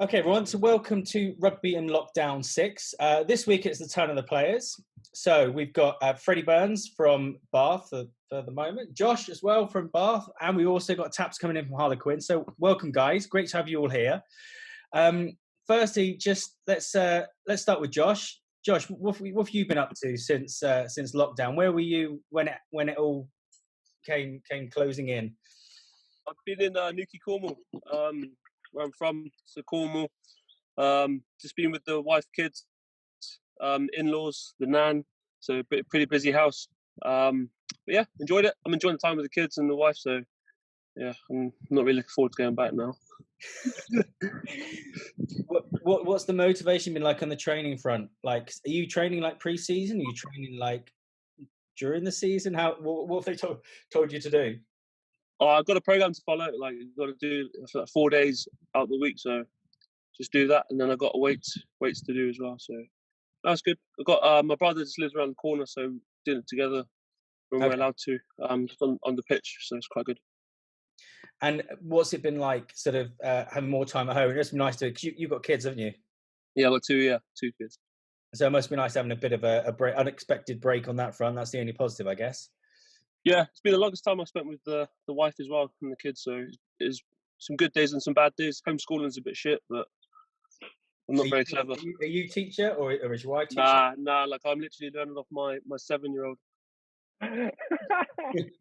Okay, everyone, so welcome to Rugby and Lockdown 6. This week it's the turn of the players. So we've got Freddie Burns from Bath for the moment, Josh as well from Bath, and we also got Taps coming in from Harlequins. So welcome, guys. Great to have you all here. Firstly, just let's start with Josh. Josh, what have you been up to since lockdown? Where were you when it all came closing in? I've been in Newquay, Cornwall, where I'm from, so Cornwall. Just been with the wife, kids, in-laws, the nan. So pretty busy house. But yeah, enjoyed it. I'm enjoying the time with the kids and the wife. So yeah, I'm not really looking forward to going back now. What's the motivation been like on the training front? Like, are you training like pre-season? Are you training like during the season? What have they told you to do? Oh, I've got a program to follow. Like, I've got to do like 4 days out of the week. So just do that, and then I've got weights to do as well. So that's good. I've got my brother just lives around the corner, so doing it together when we're allowed to, just on the pitch. So it's quite good. And what's it been like, sort of having more time at home? It's nice to, because you've got kids, haven't you? Yeah, I've got two kids. So it must be nice having a bit of a break, unexpected break on that front. That's the only positive, I guess. Yeah, it's been the longest time I spent with the wife as well and the kids. So it's some good days and some bad days. Homeschooling's a bit shit, but I'm not very clever. Are you teacher or is your wife teacher? Nah. Like, I'm literally learning off my 7-year-old.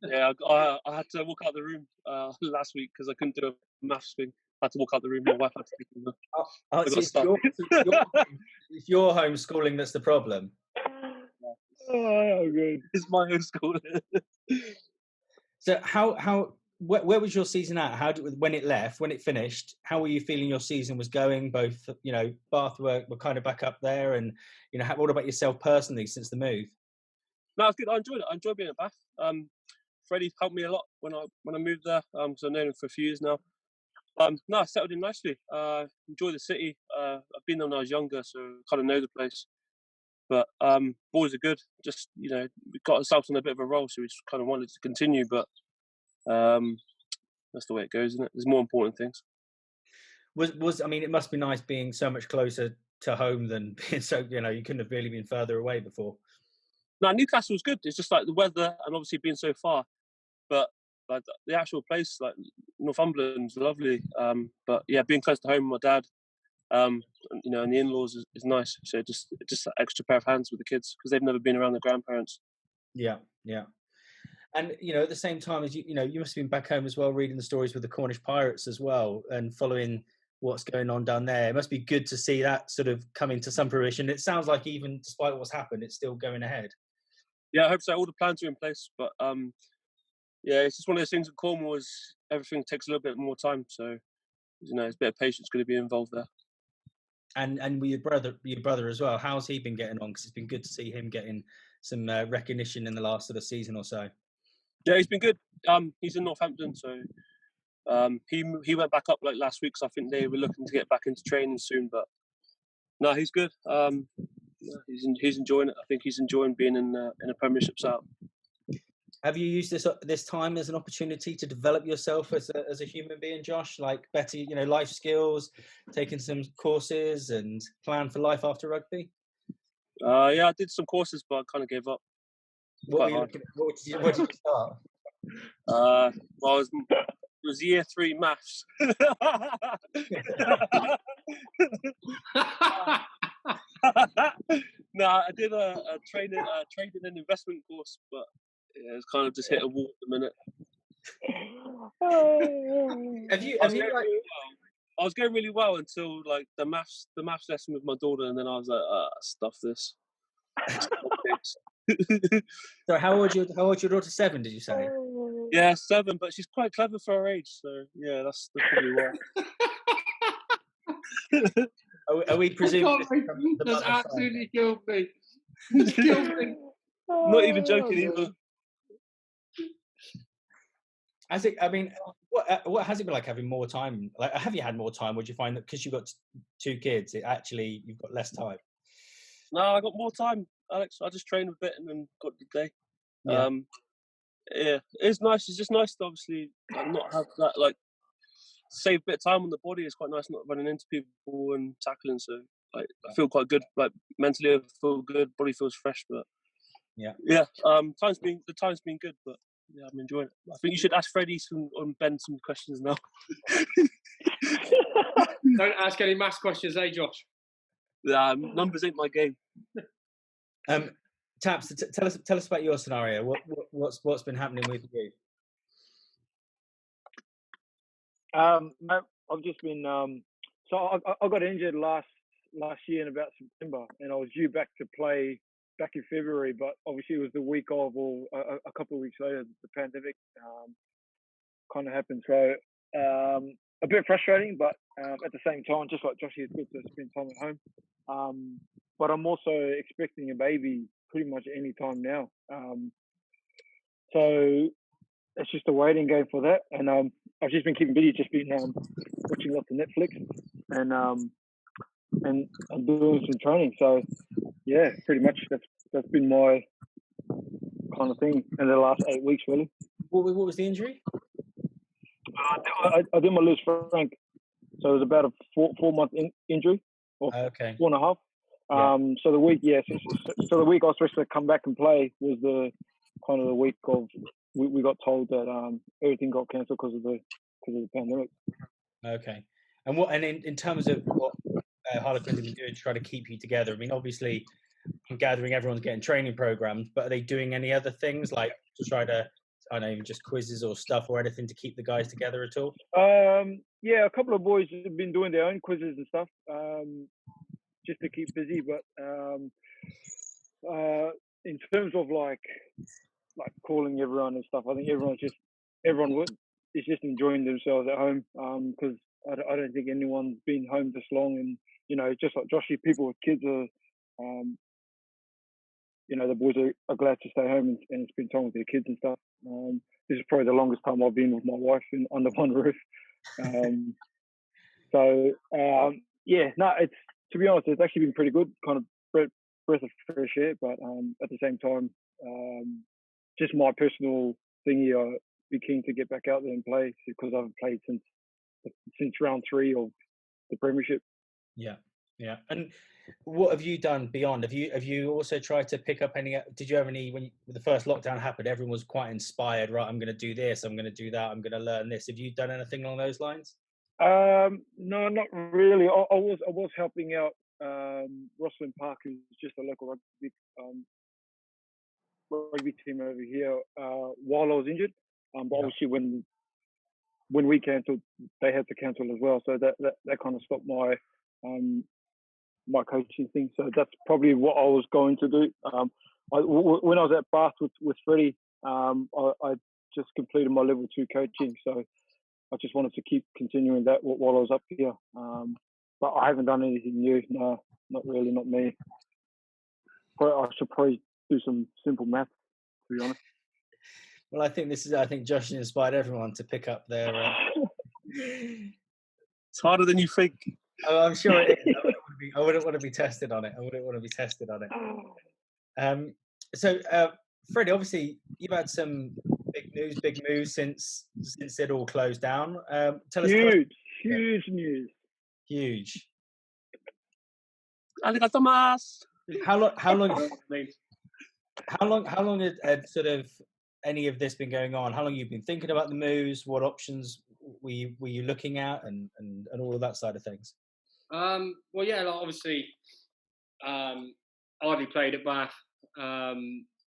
Yeah, I had to walk out the room last week because I couldn't do a maths thing. I had to walk out the room. My wife had to take me. It's your homeschooling that's the problem. Oh, good. It's my homeschooling. So where was your season at? When it finished, how were you feeling your season was going? Both, Bath were kind of back up there, and what about yourself personally since the move? No, it's good. I enjoyed it. I enjoyed being at Bath. Freddie helped me a lot when I moved there. So I've known him for a few years now. No, I settled in nicely. Enjoy the city. I've been there when I was younger, so I kind of know the place. But boys are good. Just we got ourselves on a bit of a roll, so we just kind of wanted to continue. But that's the way it goes, isn't it? There's more important things. It must be nice being so much closer to home than being so. You couldn't have really been further away before. No, Newcastle was good. It's just like the weather and obviously being so far. But like the actual place, like Northumberland's lovely. But yeah, being close to home with my dad, and the in-laws is nice. So just an extra pair of hands with the kids because they've never been around their grandparents. Yeah. And at the same time as you must have been back home as well, reading the stories with the Cornish Pirates as well, and following what's going on down there. It must be good to see that sort of coming to some fruition. It sounds like even despite what's happened, it's still going ahead. Yeah, I hope so. All the plans are in place, but yeah, it's just one of those things with Cornwall is everything takes a little bit more time. So there's a bit of patience going to be involved there. And with your brother as well, how's he been getting on? Because it's been good to see him getting some recognition in the last sort of season or so. Yeah, he's been good. He's in Northampton, so he went back up like last week. So I think they were looking to get back into training soon. But no, he's good. He's enjoying it. I think he's enjoying being in a Premiership South. Have you used this time as an opportunity to develop yourself as a human being, Josh? Like better, life skills, taking some courses, and plan for life after rugby? Yeah, I did some courses, but I kind of gave up. What did you start? Well, it was year 3 maths. No, I did a trading and investment course, but yeah, it's kind of just hit a wall at the minute. I was going really well until like the maths lesson with my daughter, and then I was like, stuff this. So how old's your daughter? 7, did you say? Yeah, 7, but she's quite clever for her age. So yeah, that's probably why. Are we presuming that's absolutely killed me? It's killed me. Not even joking either. What has it been like having more time? Like, have you had more time? Would you find that because you've got 2 kids, you've got less time? No, I got more time, Alex. I just trained a bit and then got the day. Yeah, it's nice. It's just nice to obviously not have that like save a bit of time on the body. It's quite nice not running into people and tackling. So like, I feel quite good. Like mentally, I feel good. Body feels fresh. But yeah. Time's been good. But yeah, I'm enjoying it. I think you should ask Freddie and Ben some questions now. Don't ask any maths questions, Josh? Numbers ain't my game. Taps, tell us about your scenario. What's been happening with you? I've just been so I got injured last year in about September, and I was due back to play back in February, but obviously it was the week of, or a couple of weeks later, the pandemic kind of happened. So a bit frustrating, but at the same time, just like Joshy, it's good to spend time at home. But I'm also expecting a baby pretty much any time now. So it's just a waiting game for that. And I've just been keeping busy, just been watching lots of Netflix and doing some training. So yeah, pretty much that's been my kind of thing in the last 8 weeks, really. What was the injury? I did my loose frank, so it was about a 4-month injury, or 4.5. So the week, so the week I was supposed to come back and play was the kind of the week of we got told that everything got cancelled because of the pandemic. Okay, and in terms of what Harlequins have been doing to try to keep you together, I mean, obviously, I'm gathering everyone's getting training programs, but are they doing any other things like to try to, I don't know, just quizzes or stuff or anything to keep the guys together at all? Yeah, a couple of boys have been doing their own quizzes and stuff, just to keep busy. But in terms of like calling everyone and stuff, I think everyone is just enjoying themselves at home, because I don't think anyone's been home this long, and just like Joshy, people with kids are, the boys are glad to stay home and spend time with their kids and stuff. This is probably the longest time I've been with my wife under one roof. It's, to be honest, it's actually been pretty good, kind of breath of fresh air, but at the same time, just my personal thingy, I'd be keen to get back out there and play, because I haven't played since round 3 of the Premiership. Yeah. And what have you done beyond? Have you also tried to pick up any? Did you have any when the first lockdown happened? Everyone was quite inspired, right? I'm going to do this. I'm going to do that. I'm going to learn this. Have you done anything along those lines? No, not really. I was helping out Rosslyn Park, who's just a local rugby team over here, while I was injured. But obviously when we cancelled, they had to cancel as well. So that kind of stopped my my coaching thing. So that's probably what I was going to do. When I was at Bath with Freddie, I just completed my level 2 coaching. So I just wanted to keep continuing that while I was up here. But I haven't done anything new. No, not really, not me. I should probably do some simple math, to be honest. Well, I think Josh has inspired everyone to pick up their... It's harder than you think. Oh, I'm sure it is. I wouldn't want to be tested on it. So, Freddie, obviously, you've had some big moves since it all closed down. Tell us. Huge news. Huge. Arigato mas. How long had sort of any of this been going on? How long you've been thinking about the moves? What options were you looking at, and all of that side of things? Well, yeah, obviously, I hardly played at Bath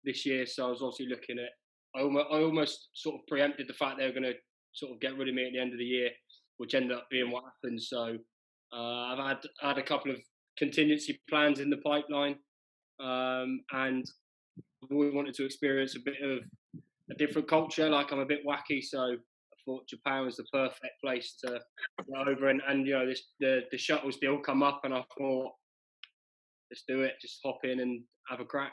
this year, so I was obviously looking at. I almost sort of preempted the fact they were going to sort of get rid of me at the end of the year, which ended up being what happened. So I've had a couple of contingency plans in the pipeline, and I've always wanted to experience a bit of a different culture. Like, I'm a bit wacky, so I thought Japan was the perfect place to go over. And the shuttles deal come up, and I thought, let's do it. Just hop in and have a crack.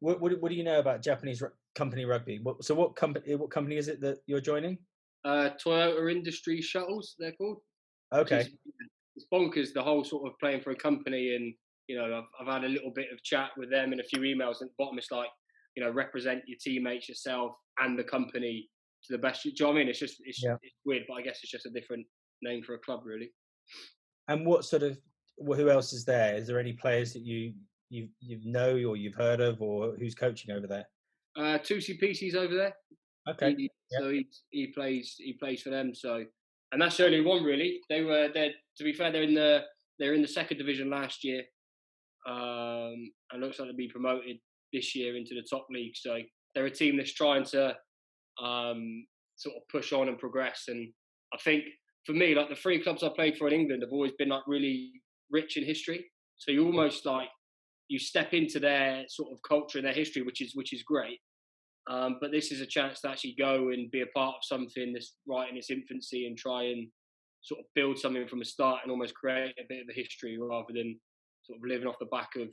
What do you know about Japanese company rugby? What company is it that you're joining? Toyota Industry Shuttles, they're called. Okay. It's bonkers, the whole sort of playing for a company, and I've had a little bit of chat with them and a few emails. At the bottom, it's like, represent your teammates, yourself, and the company the best. Do you know what I mean? It's weird, but I guess it's just a different name for a club, really. And what sort of who else is there? Is there any players that you know or you've heard of, or who's coaching over there? Tusi Pisi's over there. Okay. So he plays for them. So, and that's the only one really. To be fair, they're in the second division last year, and looks like they'll be promoted this year into the top league. So they're a team that's trying to sort of push on and progress. And I think for me, like the 3 clubs I played for in England have always been like really rich in history. So you almost like you step into their sort of culture and their history, which is great. But this is a chance to actually go and be a part of something that's right in its infancy and try and sort of build something from the start and almost create a bit of a history rather than sort of living off the back of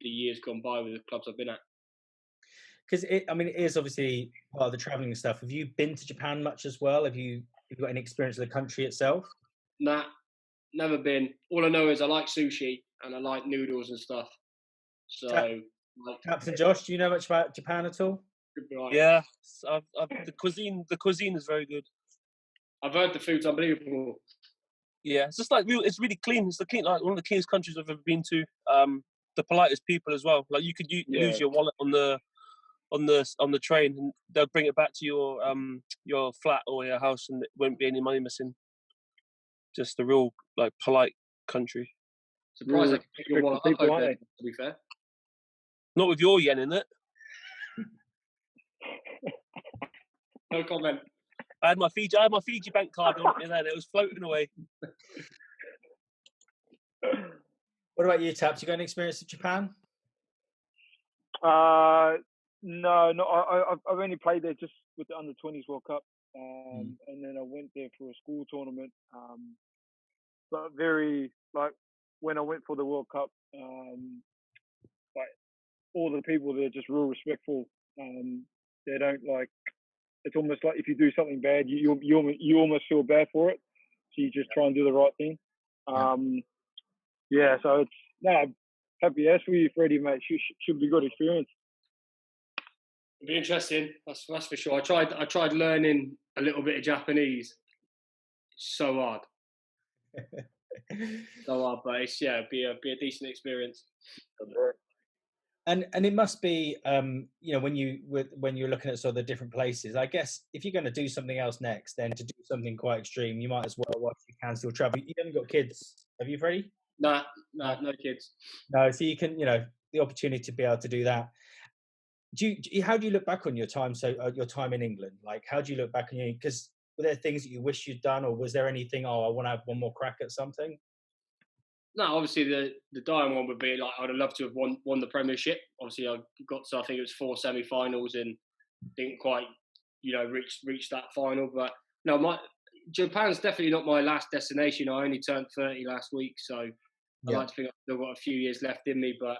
the years gone by with the clubs I've been at. Because it is obviously part of the travelling and stuff. Have you been to Japan much as well? Have you got any experience of the country itself? Nah, never been. All I know is I like sushi and I like noodles and stuff. So, Captain Josh, do you know much about Japan at all? Yeah, the cuisine is very good. I've heard the food's unbelievable. Yeah, it's just like it's really clean. It's like one of the cleanest countries I've ever been to. The politest people as well. Like you could lose your wallet on the train, and they'll bring it back to your flat or your house, and it won't be any money missing. Just a real like polite country. Surprised they can pick your wallet up over there, to be fair. Not with your yen in it. No comment. I had my Fiji bank card on it, and it was floating away. What about you, Taps? You got any experience in Japan? No. I've only played there just with the under-20s World Cup, and then I went there for a school tournament. But very like when I went for the World Cup, like all the people there are just real respectful. They don't like. It's almost like if you do something bad, you almost feel bad for it, so you just try and do the right thing. So it's happy as for you, Freddie, mate. Should be good experience. It'll be interesting. That's for sure. I tried learning a little bit of Japanese. It's so hard. But it's it'd be a decent experience. And it must be, when you're looking at sort of the different places. I guess if you're going to do something else next, then to do something quite extreme, you might as well, whilst you can still travel. You haven't got kids, have you, Freddie? No kids. No, so you can, the opportunity to be able to do that. How do you look back on your time? So your time in England, like how do you look back on because were there things that you wish you'd done, or was there anything? I want to have one more crack at something. No, obviously the dying one would be like I'd have loved to have won the Premiership. Obviously I got to, I think it was 4 semi-finals and didn't quite reach that final. But no, Japan's definitely not my last destination. I only turned 30 last week, so I like to think I've still got a few years left in me. But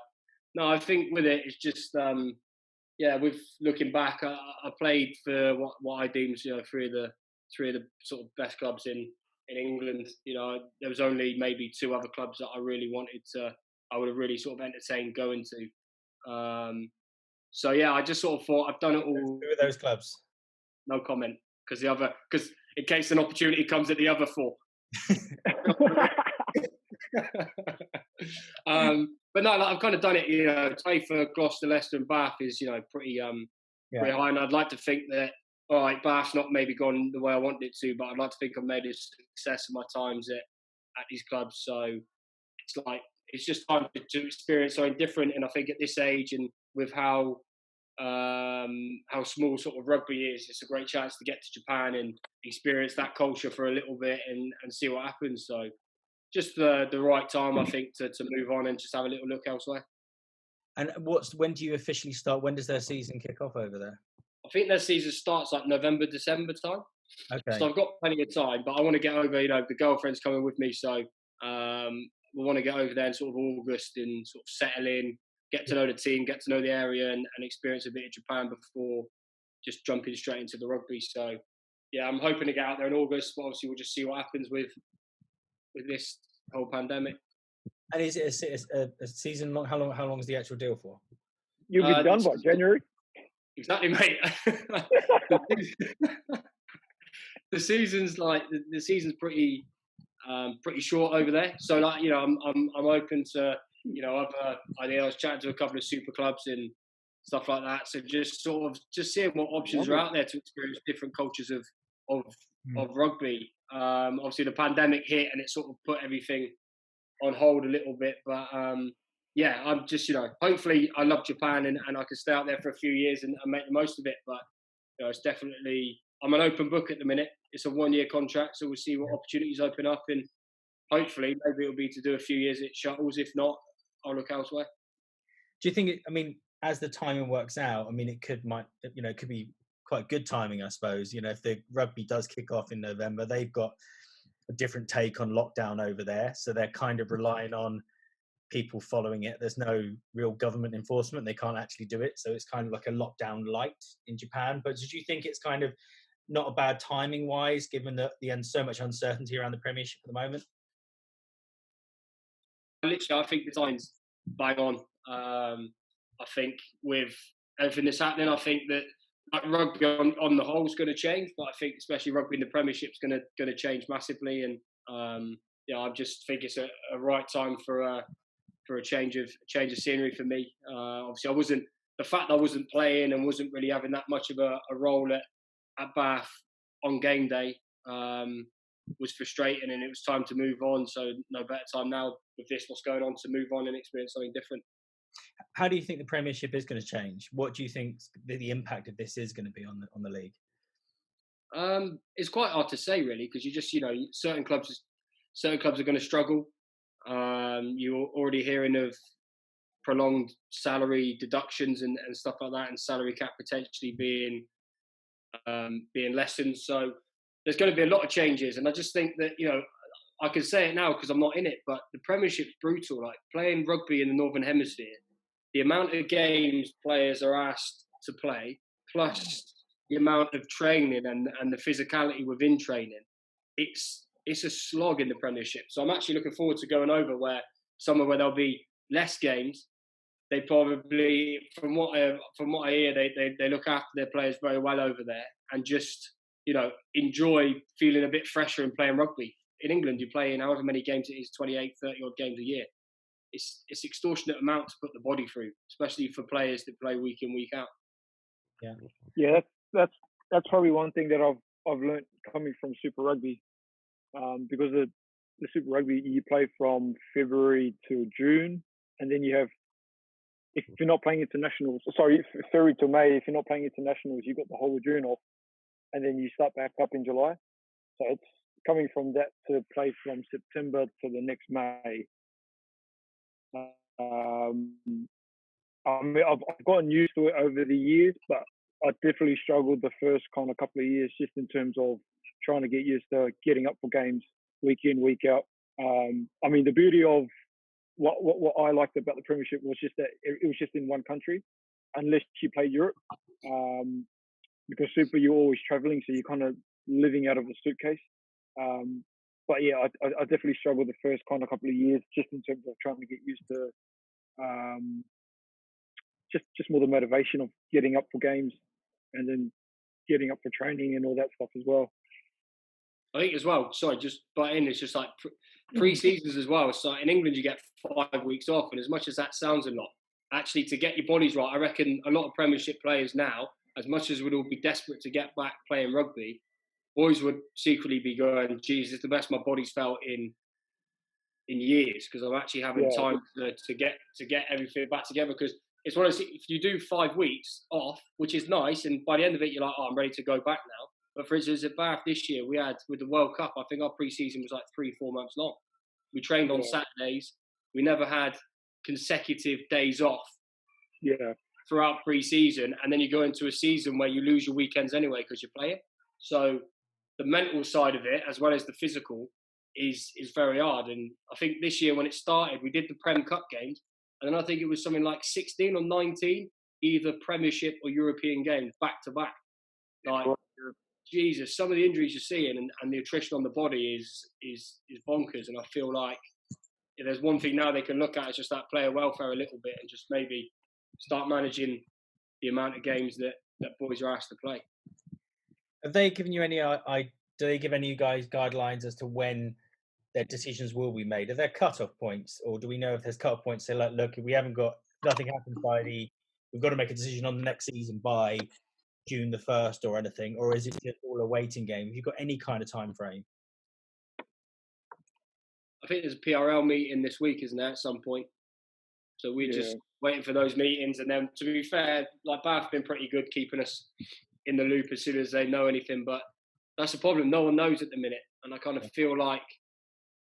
no, I think with it, it's just with looking back, I played for what I deemed three of the sort of best clubs in England. There was only maybe 2 other clubs that I really I would have really sort of entertained going to. I just sort of thought I've done it all. Who are those clubs? No comment, because in case an opportunity comes at the other 4. But no, I've kind of done it. Play for Gloucester, Leicester, and Bath is pretty high, and I'd like to think that. All right, Bath's not maybe gone the way I wanted it to, but I'd like to think I've made a success of my times at these clubs. So it's just time to experience something different. And I think at this age and with how small sort of rugby is, it's a great chance to get to Japan and experience that culture for a little bit and see what happens. So just the right time, I think, to move on and just have a little look elsewhere. And when do you officially start? When does their season kick off over there? I think their season starts like November, December time. Okay. So I've got plenty of time, but I want to get over, the girlfriend's coming with me. So we want to get over there in sort of August and sort of settle in, get to know the team, get to know the area and experience a bit of Japan before just jumping straight into the rugby. So, I'm hoping to get out there in August, but obviously we'll just see what happens with this whole pandemic. And is it a season long? How long is the actual deal for? You'll be done by January? Exactly, mate. The season's pretty short over there. So like, you know, I'm open to, you know, I was chatting to a couple of super clubs and stuff like that. So just sort of seeing what options are out there to experience different cultures of rugby. Obviously the pandemic hit and it sort of put everything on hold a little bit, but yeah, I'm just, you know, hopefully I love Japan and I can stay out there for a few years and make the most of it. But you know, it's definitely, I'm an open book at the minute. It's a 1-year contract, so we'll see what opportunities open up, and hopefully maybe it'll be to do a few years at shuttles. If not, I'll look elsewhere. Do you think I mean, as the timing works out, I mean, it could be quite good timing, I suppose. You know, if the rugby does kick off in November, they've got a different take on lockdown over there, so they're kind of relying on people following it. There's no real government enforcement. They can't actually do it. So it's kind of like a lockdown light in Japan. But did you think it's kind of not a bad timing wise, given that so much uncertainty around the Premiership at the moment? Literally, I think the time's bang on. I think with everything that's happening, I think that like rugby on the whole is going to change, but I think especially rugby in the Premiership is going to change massively. And yeah, I just think it's a right time for a change of scenery for me. Obviously, the fact I wasn't playing and wasn't really having that much of a role at Bath on game day was frustrating, and it was time to move on. So no better time now with what's going on, to move on and experience something different. How do you think the Premiership is going to change? What do you think the impact of this is going to be on the league? It's quite hard to say, really, because you just, you know, certain clubs are going to struggle. You're already hearing of prolonged salary deductions and stuff like that, and salary cap potentially being lessened. So there's going to be a lot of changes, and I just think that, you know, I can say it now because I'm not in it, but the Premiership's brutal. Like playing rugby in the Northern Hemisphere, the amount of games players are asked to play, plus the amount of training and the physicality within training, it's a slog in the Premiership. So I'm actually looking forward to going over somewhere where there'll be less games. They probably, from what I hear, they look after their players very well over there, and just, you know, enjoy feeling a bit fresher and playing rugby. In England, you play in however many games it is, 28, 30 odd games a year. It's extortionate amount to put the body through, especially for players that play week in, week out. Yeah, that's probably one thing that I've learned coming from Super Rugby, because the Super Rugby, you play from February to June, and then you have, if you're not playing internationals, February to May, if you're not playing internationals, you've got the whole of June off, and then you start back up in July. So it's coming from that to play from September to the next May. I mean, I've gotten used to it over the years, but I definitely struggled the first kind of couple of years, just in terms of trying to get used to getting up for games week in, week out. I mean, the beauty of what I liked about the Premiership was just that it was just in one country, unless you play Europe. Because Super, you're always traveling, so you're kind of living out of a suitcase. But yeah, I definitely struggled the first kind of couple of years, just in terms of trying to get used to just more the motivation of getting up for games and then getting up for training and all that stuff as well. I think as well, sorry, just butt in, it's just like pre-seasons as well. So in England, you get 5 weeks off, and as much as that sounds a lot, actually to get your bodies right, I reckon a lot of Premiership players now, as much as we'd all be desperate to get back playing rugby, boys would secretly be going, geez, it's the best my body's felt in years, because I'm actually having time to get everything back together. Because it's one of those, if you do 5 weeks off, which is nice, and by the end of it, you're like, oh, I'm ready to go back now. But for instance, at Bath this year, we had, with the World Cup, I think our pre-season was like 3-4 months long. We trained on Saturdays. We never had consecutive days off throughout pre-season. And then you go into a season where you lose your weekends anyway because you're playing. So the mental side of it, as well as the physical, is very hard. And I think this year when it started, we did the Prem Cup games. And then I think it was something like 16 or 19, either Premiership or European games back to back. Like, Jesus, some of the injuries you're seeing and the attrition on the body is bonkers. And I feel like if there's one thing now they can look at, is just that player welfare a little bit, and just maybe start managing the amount of games that that boys are asked to play. Have they given you any? Do they give any of you guys guidelines as to when their decisions will be made? Are there cut-off points, or do we know if there's cut-off points? Say, like, look, if we haven't got nothing happens we've got to make a decision on the next season by June the 1st or anything, or is it just all a waiting game? Have you got any kind of time frame? I think there's a PRL meeting this week, isn't there, at some point? So we're just waiting for those meetings. And then, to be fair, like Bath have been pretty good keeping us in the loop as soon as they know anything. But that's the problem. No one knows at the minute. And I kind of feel like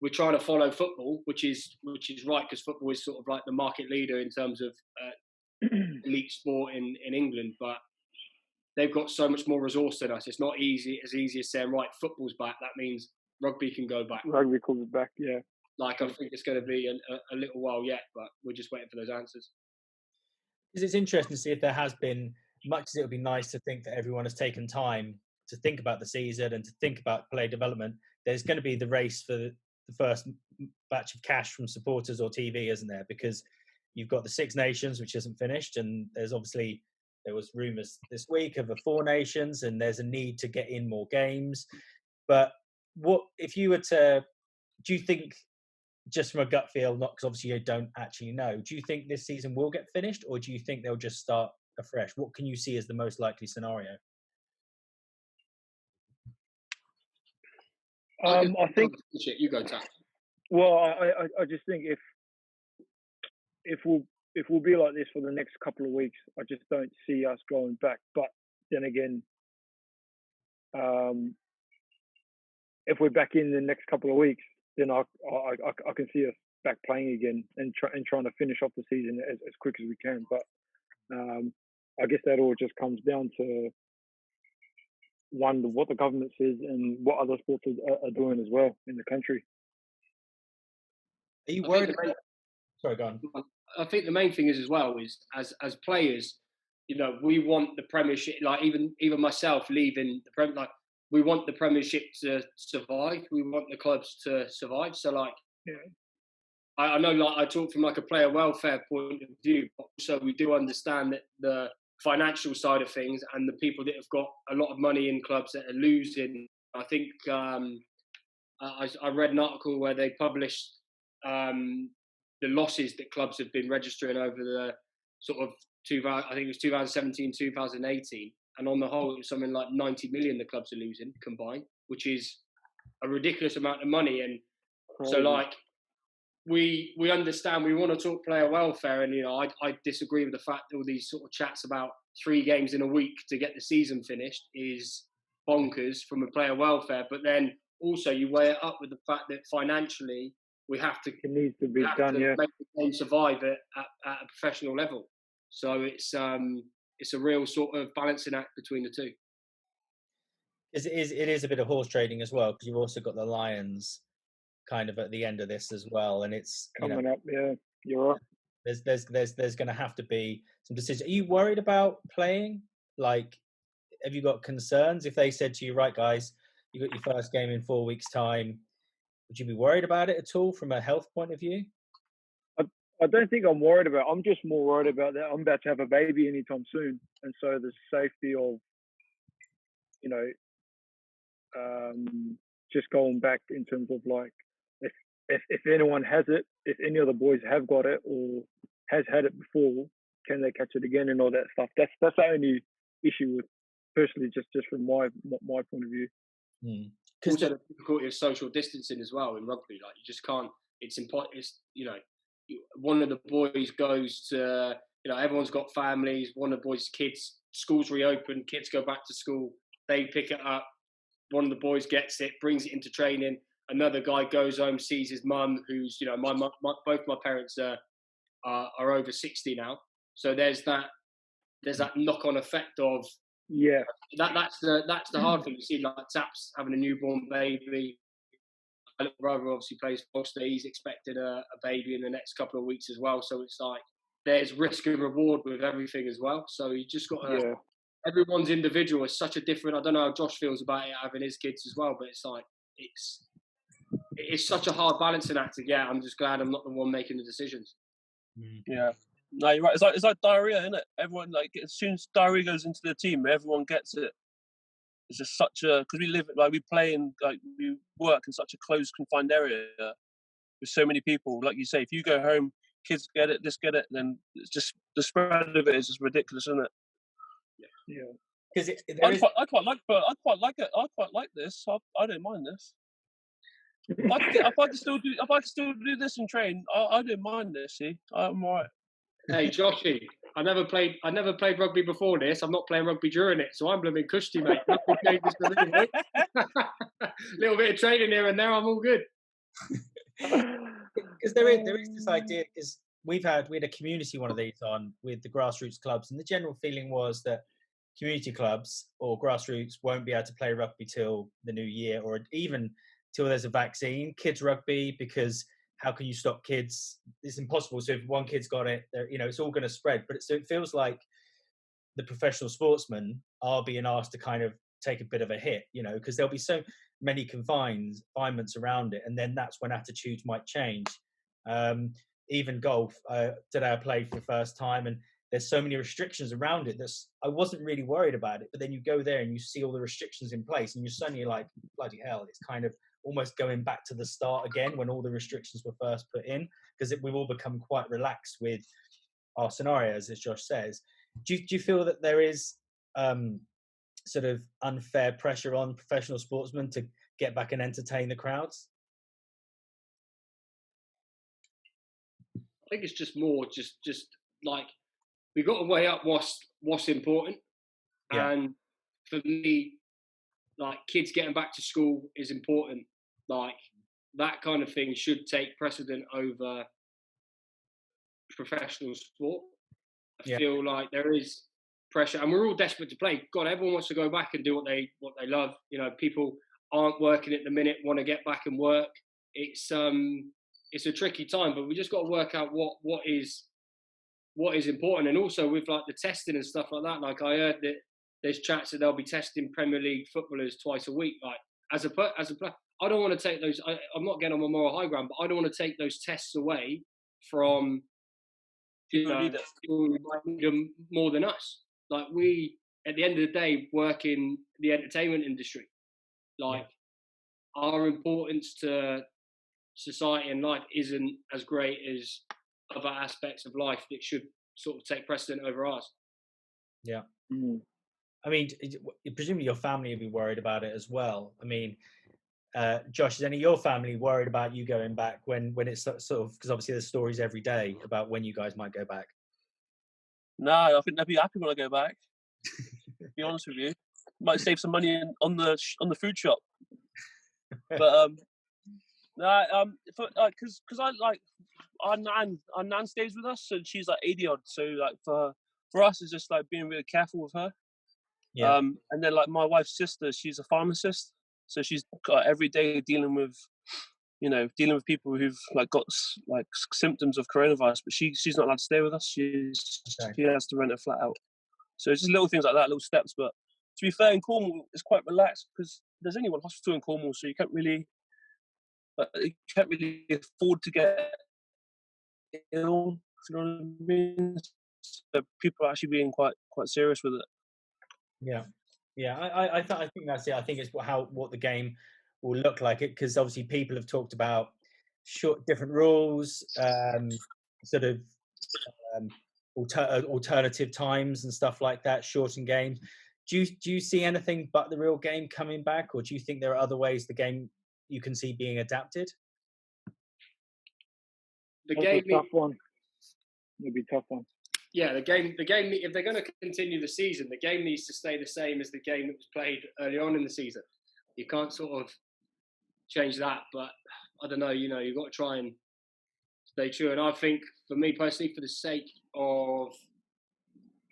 we're trying to follow football, which is right, because football is sort of like the market leader in terms of elite sport in England. But they've got so much more resource than us. It's not as easy as saying, right, football's back. That means rugby can go back. Rugby comes back, yeah. Like, I think it's going to be a little while yet, but we're just waiting for those answers. Because it's interesting to see if there has been, much as it would be nice to think that everyone has taken time to think about the season and to think about player development, there's going to be the race for the first batch of cash from supporters or TV, isn't there? Because you've got the Six Nations, which isn't finished, and there was rumours this week of the Four Nations, and there's a need to get in more games. But what if you were to? Do you think, just from a gut feel, not because obviously you don't actually know, do you think this season will get finished, or do you think they'll just start afresh? What can you see as the most likely scenario? I think you go, Tap. Well, I just think if we'll be like this for the next couple of weeks, I just don't see us going back. But then again, if we're back in the next couple of weeks, then I can see us back playing again and trying to finish off the season as quick as we can. But I guess that all just comes down to what the government says and what other sports are doing as well in the country. Are you worried? Sorry, go on. I think the main thing is as well is as players, you know, we want the Premiership. Like even myself leaving the Premier, like we want the Premiership to survive. We want the clubs to survive. So like, I know, like I talk from like a player welfare point of view, but also we do understand that the financial side of things and the people that have got a lot of money in clubs that are losing. I think I read an article where they published the losses that clubs have been registering over the sort of 2017, 2018, and on the whole, it's something like 90 million the clubs are losing combined, which is a ridiculous amount of money. And so, like, we understand, we want to talk player welfare, and you know, I disagree with the fact that all these sort of chats about 3 games in a week to get the season finished is bonkers from a player welfare. But then also you weigh it up with the fact that financially we have to. It needs to be done, yeah. Make the game survive at a professional level. So it's a real sort of balancing act between the two. It is a bit of horse trading as well, because you've also got the Lions kind of at the end of this as well, and it's coming up. Yeah, you're right. There's going to have to be some decisions. Are you worried about playing? Like, have you got concerns if they said to you, right, guys, you got your first game in 4 weeks' time? Would you be worried about it at all from a health point of view? I don't think I'm worried about it. I'm just more worried about that I'm about to have a baby anytime soon. And so the safety of, you know, just going back in terms of like, if anyone has it, if any of the boys have got it or has had it before, can they catch it again and all that stuff? That's the only issue with, personally, just from my point of view. Also, the difficulty of social distancing as well in rugby. Like, you just can't. It's important. It's, you know, one of the boys goes to, you know, everyone's got families. One of the boys' kids, schools reopen, kids go back to school. They pick it up. One of the boys gets it, brings it into training. Another guy goes home, sees his mum, who's, you know, both my parents are over 60 now. So there's that knock-on effect of, yeah. That's the hard thing. You see, like Tap's having a newborn baby. My little brother obviously plays foster. He's expecting a baby in the next couple of weeks as well. So it's like there's risk and reward with everything as well. So you just got to. Yeah. Everyone's individual is such a different. I don't know how Josh feels about it having his kids as well, but it's like it's such a hard balancing act to get. I'm just glad I'm not the one making the decisions. Yeah, No, you're right. It's like diarrhea, isn't it? Everyone, like, as soon as diarrhea goes into the team, everyone gets it. It's just such a, because we live, like, we play in, like, we work in such a closed, confined area with so many people. Like you say, if you go home, kids get it, this get it, then it's just, the spread of it is just ridiculous, isn't it? Yeah. Because I quite like it. I quite like this. I don't mind this. If I could still do this and train, I don't mind this. See, I'm alright. Hey, Joshy, I never played rugby before this. I'm not playing rugby during it, so I'm blooming cushy, mate. Nothing changes for me, mate. Little bit of training here and there, I'm all good. Because there is this idea, because we had a community one of these on with the grassroots clubs, and the general feeling was that community clubs or grassroots won't be able to play rugby till the new year, or even till there's a vaccine. Kids rugby, because how can you stop kids? It's impossible. So if one kid's got it, it's all going to spread. But so it feels like the professional sportsmen are being asked to kind of take a bit of a hit, because there'll be so many confinements around it, and then that's when attitudes might change. Even golf, today I played for the first time, and there's so many restrictions around it that I wasn't really worried about it. But then you go there and you see all the restrictions in place, and you're suddenly like, bloody hell, it's kind of almost going back to the start again when all the restrictions were first put in, because we've all become quite relaxed with our scenarios, as Josh says. Do you feel that there is sort of unfair pressure on professional sportsmen to get back and entertain the crowds? I think it's just more just like we've got to weigh up what's important. Yeah. And for me, like, kids getting back to school is important. Like, that kind of thing should take precedent over professional sport. I feel like there is pressure, and we're all desperate to play. God, everyone wants to go back and do what they love. People aren't working at the minute, want to get back and work. It's a tricky time, but we just got to work out what is important. And also with, like, the testing and stuff like that. Like, I heard that there's chats that they'll be testing Premier League footballers twice a week. Like, as a player, I don't want to take those. I'm not getting on my moral high ground, but I don't want to take those tests away from people who might need them more than us. Like, we, at the end of the day, work in the entertainment industry. Like, our importance to society and life isn't as great as other aspects of life that should sort of take precedent over ours. Yeah. I mean, presumably your family will be worried about it as well. I mean, Josh, is any of your family worried about you going back when it's sort of, because obviously there's stories every day about when you guys might go back? No, I think they'll be happy when I go back. To be honest with you, might save some money on the food shop. But because I like our nan stays with us, and she's like 80 odd. So like for us, it's just like being really careful with her. Yeah. And then like my wife's sister, she's a pharmacist, so she's got every day dealing with people who've like got like symptoms of coronavirus, but she's not allowed to stay with us. She has to rent a flat out. So it's just little things like that, little steps. But to be fair, in Cornwall, it's quite relaxed because there's only one hospital in Cornwall, so you can't really afford to get ill. You know what I mean? So people are actually being quite serious with it. Yeah. I think that's it. I think it's what the game will look like. It, because obviously people have talked about different rules, sort of alternative times and stuff like that, shortened games. Do you see anything but the real game coming back, or do you think there are other ways the game you can see being adapted? The game, tough one. It'll be a tough one. Yeah, the game. If they're going to continue the season, the game needs to stay the same as the game that was played early on in the season. You can't sort of change that, but I don't know. You've got to try and stay true. And I think, for me personally, for the sake of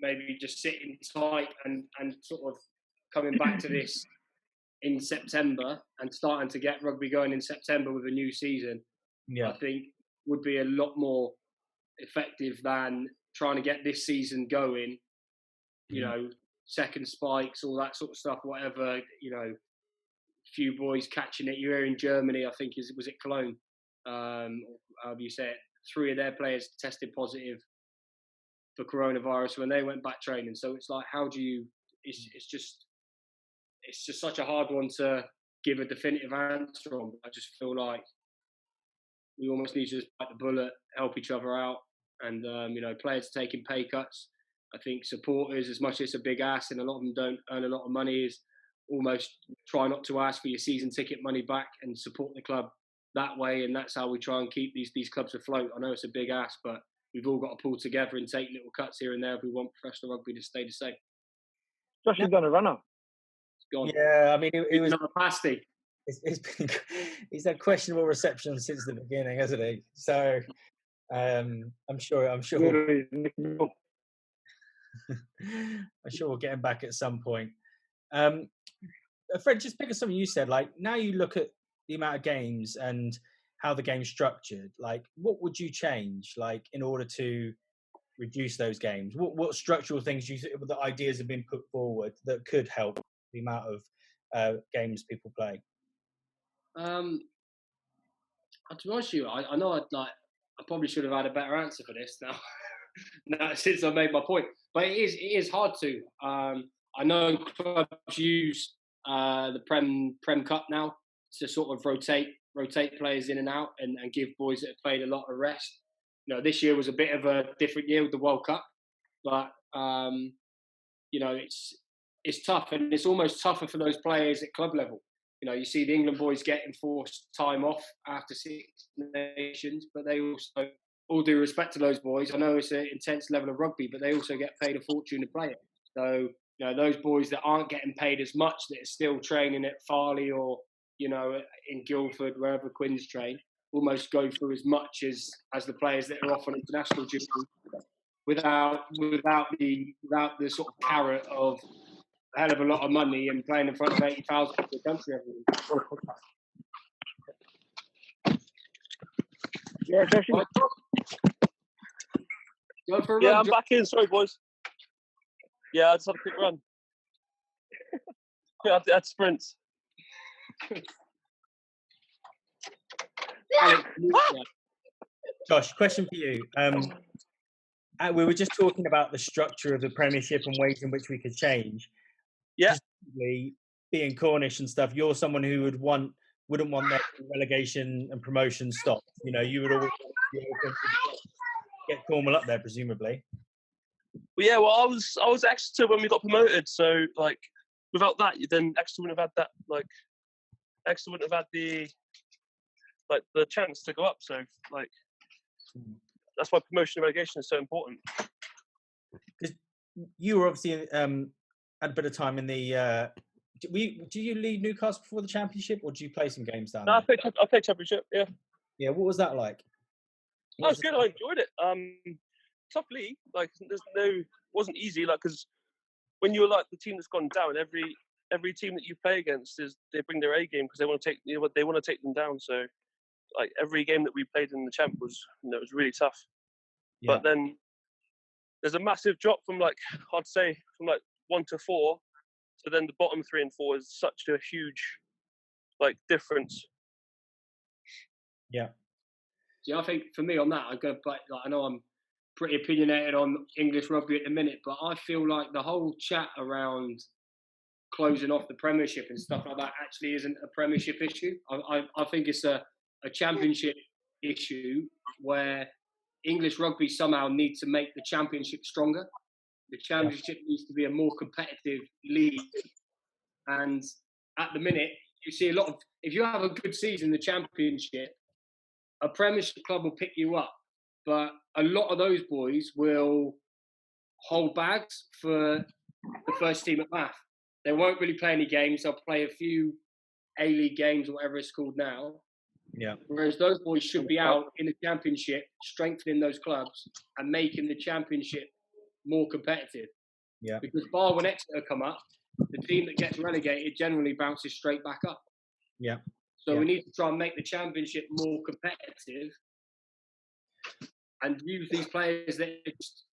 maybe just sitting tight and sort of coming back to this in September and starting to get rugby going in September with a new season, I think would be a lot more effective than trying to get this season going, second spikes, all that sort of stuff, whatever, few boys catching it. You're in Germany, I think, was it Cologne? How do you say it? 3 of their players tested positive for coronavirus when they went back training. So it's like, how do you? It's just such a hard one to give a definitive answer on. I just feel like we almost need to just bite the bullet, help each other out, and players taking pay cuts. I think supporters, as much as it's a big ask, and a lot of them don't earn a lot of money, is almost try not to ask for your season ticket money back and support the club that way. And that's how we try and keep these clubs afloat. I know it's a big ask, but we've all got to pull together and take little cuts here and there if we want professional rugby to stay the same. Josh has done a runner. It's gone. Yeah, I mean, it was not a pasty. He's had questionable reception since the beginning, hasn't he? So I'm sure I'm sure we'll get him back at some point. Fred, just pick up something you said. Like, now you look at the amount of games and how the game's structured. Like, what would you change, like, in order to reduce those games? What structural things the ideas have been put forward that could help the amount of games people play? To be honest with you, I know I probably should have had a better answer for this now. Now, since I made my point, but it is hard to. I know clubs use the Prem Cup now to sort of rotate players in and out and give boys that have played a lot of rest. You know, this year was a bit of a different year with the World Cup, but it's tough, and it's almost tougher for those players at club level. You know, you see the England boys getting forced time off after Six Nations, but they also, all due respect to those boys, I know it's an intense level of rugby, but they also get paid a fortune to play it. So, you know, those boys that aren't getting paid as much, that are still training at Farley or, you know, in Guildford, wherever Quins train, almost go through as much as the players that are off on international duty without the sort of carrot of a hell of a lot of money and playing in front of 80,000 for the country every week. Yeah, Josh. Go for a Yeah, run, I'm back in. Sorry, boys. Yeah, I just had a quick run. I had sprints. Josh, question for you. We were just talking about the structure of the Premiership and ways in which we could change. Yeah. Being Cornish and stuff, you're someone who wouldn't want that relegation and promotion stopped. You know, you would always be open to get Cornwall up there, presumably. Well, yeah. Well, I was Exeter when we got promoted, so like without that, then Exeter wouldn't have had that. Like Exeter wouldn't have had the chance to go up. So like that's why promotion and relegation is so important. Because you were obviously had a bit of time in the. Do you lead Newcastle before the Championship, or do you play some games down there? I played Championship. Yeah. Yeah. What was that like? That was good. I enjoyed it. Tough league. Like wasn't easy. Like because when you're like the team that's gone down, every team that you play against they bring their A game because they want to take them down. So like every game that we played in the Champ was it was really tough. Yeah. But then there's a massive drop from I'd say from 1 to 4. So then the bottom 3 and 4 is such a huge difference. Yeah. Yeah, I think for me on that, I go back. I know I'm pretty opinionated on English rugby at the minute, but I feel like the whole chat around closing off the Premiership and stuff like that actually isn't a Premiership issue. I think it's a Championship issue where English rugby somehow need to make the Championship stronger. The Championship needs to be a more competitive league. And at the minute, you see a lot of, if you have a good season in the Championship, a Premiership club will pick you up. But a lot of those boys will hold bags for the first team at Bath. They won't really play any games. They'll play a few A-League games or whatever it's called now. Yeah. Whereas those boys should be out in the Championship, strengthening those clubs and making the Championship more competitive. Yeah. Because bar when Exeter come up, the team that gets relegated generally bounces straight back up. Yeah. So we need to try and make the Championship more competitive and use these players that just,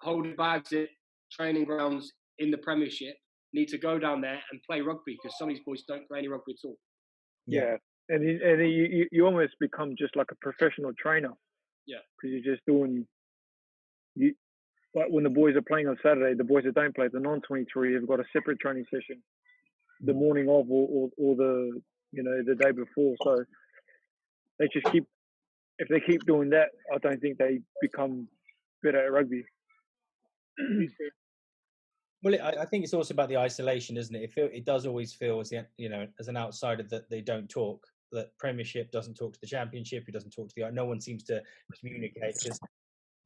holding bags at training grounds in the Premiership need to go down there and play rugby because some of these boys don't play any rugby at all. Yeah. And you almost become just like a professional trainer. Yeah. Because you're just doing But when the boys are playing on Saturday, the boys that don't play, the non-23, have got a separate training session the morning of or the the day before. So they just keep, if they keep doing that, I don't think they become better at rugby. Well, I think it's also about the isolation, isn't it? It does always feel as as an outsider that they don't talk. That Premiership doesn't talk to the Championship. It doesn't talk to no one seems to communicate. Because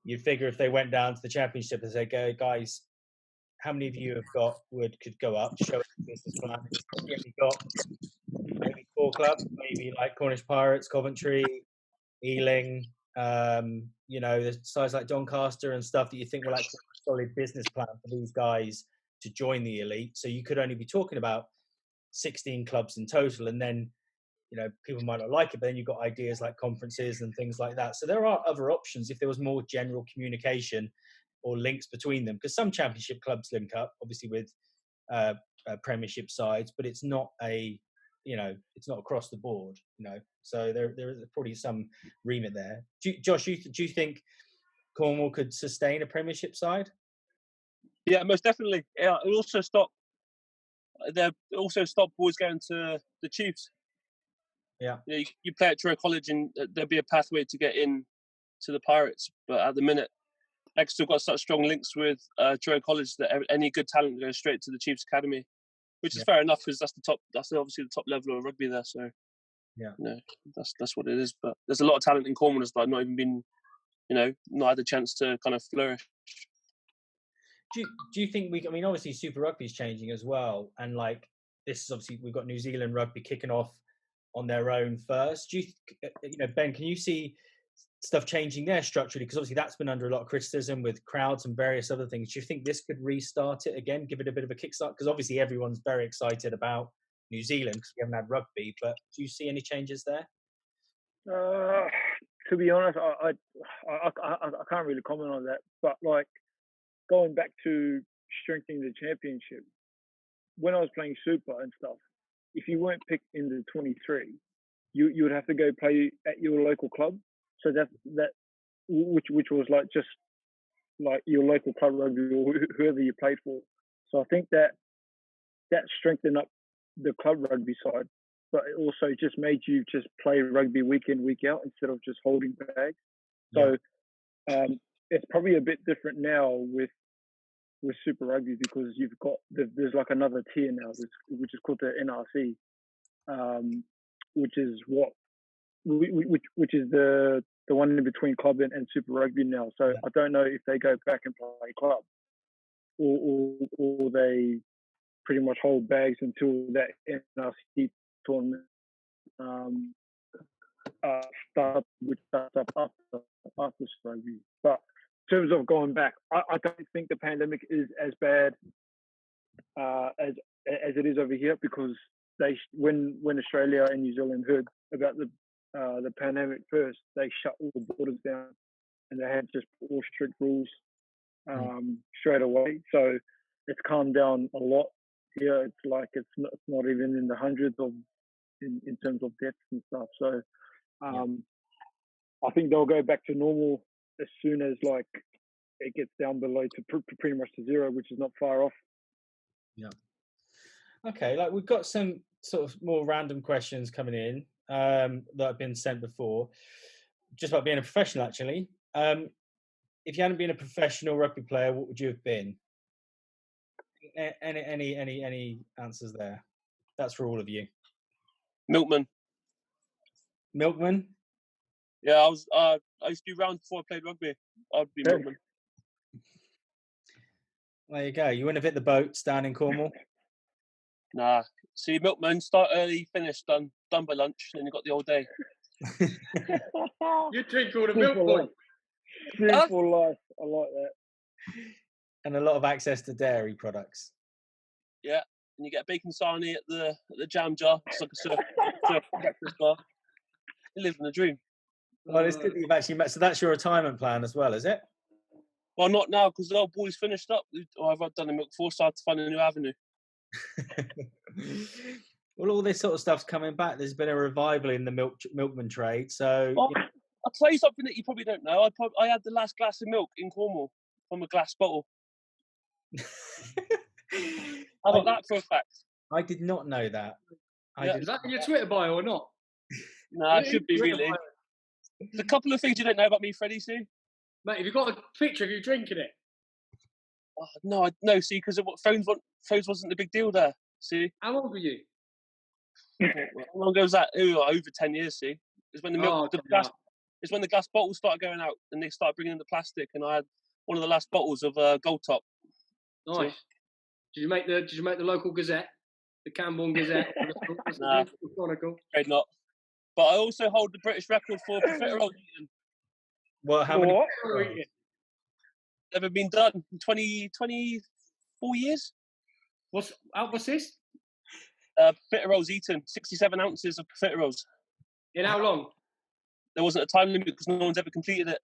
you'd figure if they went down to the Championship and say, "Go guys, how many of you could go up? Show us the business plan." It's probably only got maybe 4 clubs, maybe like Cornish Pirates, Coventry, Ealing. The size like Doncaster and stuff that you think were like a solid business plan for these guys to join the elite. So you could only be talking about 16 clubs in total, and then people might not like it, but then you've got ideas like conferences and things like that. So there are other options if there was more general communication or links between them, because some Championship clubs link up obviously with Premiership sides, but it's not it's not across the board, so there is probably some remit there. Josh, do you think Cornwall could sustain a Premiership side? Yeah, most definitely. Yeah, it'll also stop boys going to the Chiefs. Yeah, you play at Truro College and there'll be a pathway to get in to the Pirates, but at the minute they've still got such strong links with Truro College that any good talent goes straight to the Chiefs Academy, which is fair enough because that's obviously the top level of rugby there. So that's what it is. But there's a lot of talent in Cornwall that's like not even been, not had the chance to kind of flourish. Do you think obviously Super Rugby is changing as well, and like this is obviously we've got New Zealand Rugby kicking off on their own first. Do you, Ben, can you see stuff changing there structurally? Because obviously that's been under a lot of criticism with crowds and various other things. Do you think this could restart it again, give it a bit of a kickstart? Because obviously everyone's very excited about New Zealand because we haven't had rugby, but do you see any changes there? To be honest, I can't really comment on that. But like going back to strengthening the Championship, when I was playing Super and stuff, if you weren't picked in the 23, you would have to go play at your local club. So that which was like just like your local club rugby or whoever you played for. So I think that strengthened up the club rugby side, but it also just made you just play rugby week in, week out instead of just holding bags. So it's probably a bit different now with Super Rugby because you've got there's like another tier now, which is called the NRC, which is the one in between club and Super Rugby now. So I don't know if they go back and play club or they pretty much hold bags until that NRC tournament which starts up after Super Rugby. But in terms of going back, I don't think the pandemic is as bad as it is over here because when Australia and New Zealand heard about the pandemic first, they shut all the borders down and they had just all strict rules straight away. So it's calmed down a lot here. It's like it's not even in the hundreds of in terms of deaths and stuff. So I think they'll go back to normal as soon as like it gets down below to pretty much to zero, which is not far off. Yeah. Okay, like we've got some sort of more random questions coming in that have been sent before, just about being a professional. Actually, if you hadn't been a professional rugby player, what would you have been? Any answers there? That's for all of you. Milkman. Milkman? Yeah, I used to do rounds before I played rugby. I'd be milkman. There you go. You wouldn't have hit the boats down in Cornwall? Nah. See, milkman, start early, finish, done by lunch, then you got the whole day. You drink all the milk, boy. Simple life. I like that. And a lot of access to dairy products. Yeah, and you get a bacon sarnie at the jam jar. It's like a surf breakfast bar. You live in the dream. Well, it's good that you've actually met. So that's your retirement plan as well, is it? Well, not now because the old boy's finished up. I've done the milk before, so I had to find a new avenue. Well, all this sort of stuff's coming back. There's been a revival in the milkman trade. So I'll tell you something that you probably don't know. I had the last glass of milk in Cornwall from a glass bottle. How about that for a fact? I did not know that. Is that in your Twitter bio or not? No, it should be really. There's a couple of things you don't know about me, Freddie, see? Mate, have you got a picture of you drinking it? Oh, no, see, because phones wasn't the big deal there, see? How old were you? How long ago was that? Over 10 years, see? It's when it's when the glass bottles started going out and they started bringing in the plastic, and I had one of the last bottles of Gold Top. Nice. Did you make the local Gazette? The Camborne Gazette? Nah, Chronicle? afraid not. But I also hold the British record for profiteroles eaten. Well, how many? Never been done in 24 years. What's this? Profiteroles eaten, 67 ounces of profiteroles. In how long? There wasn't a time limit because no one's ever completed it.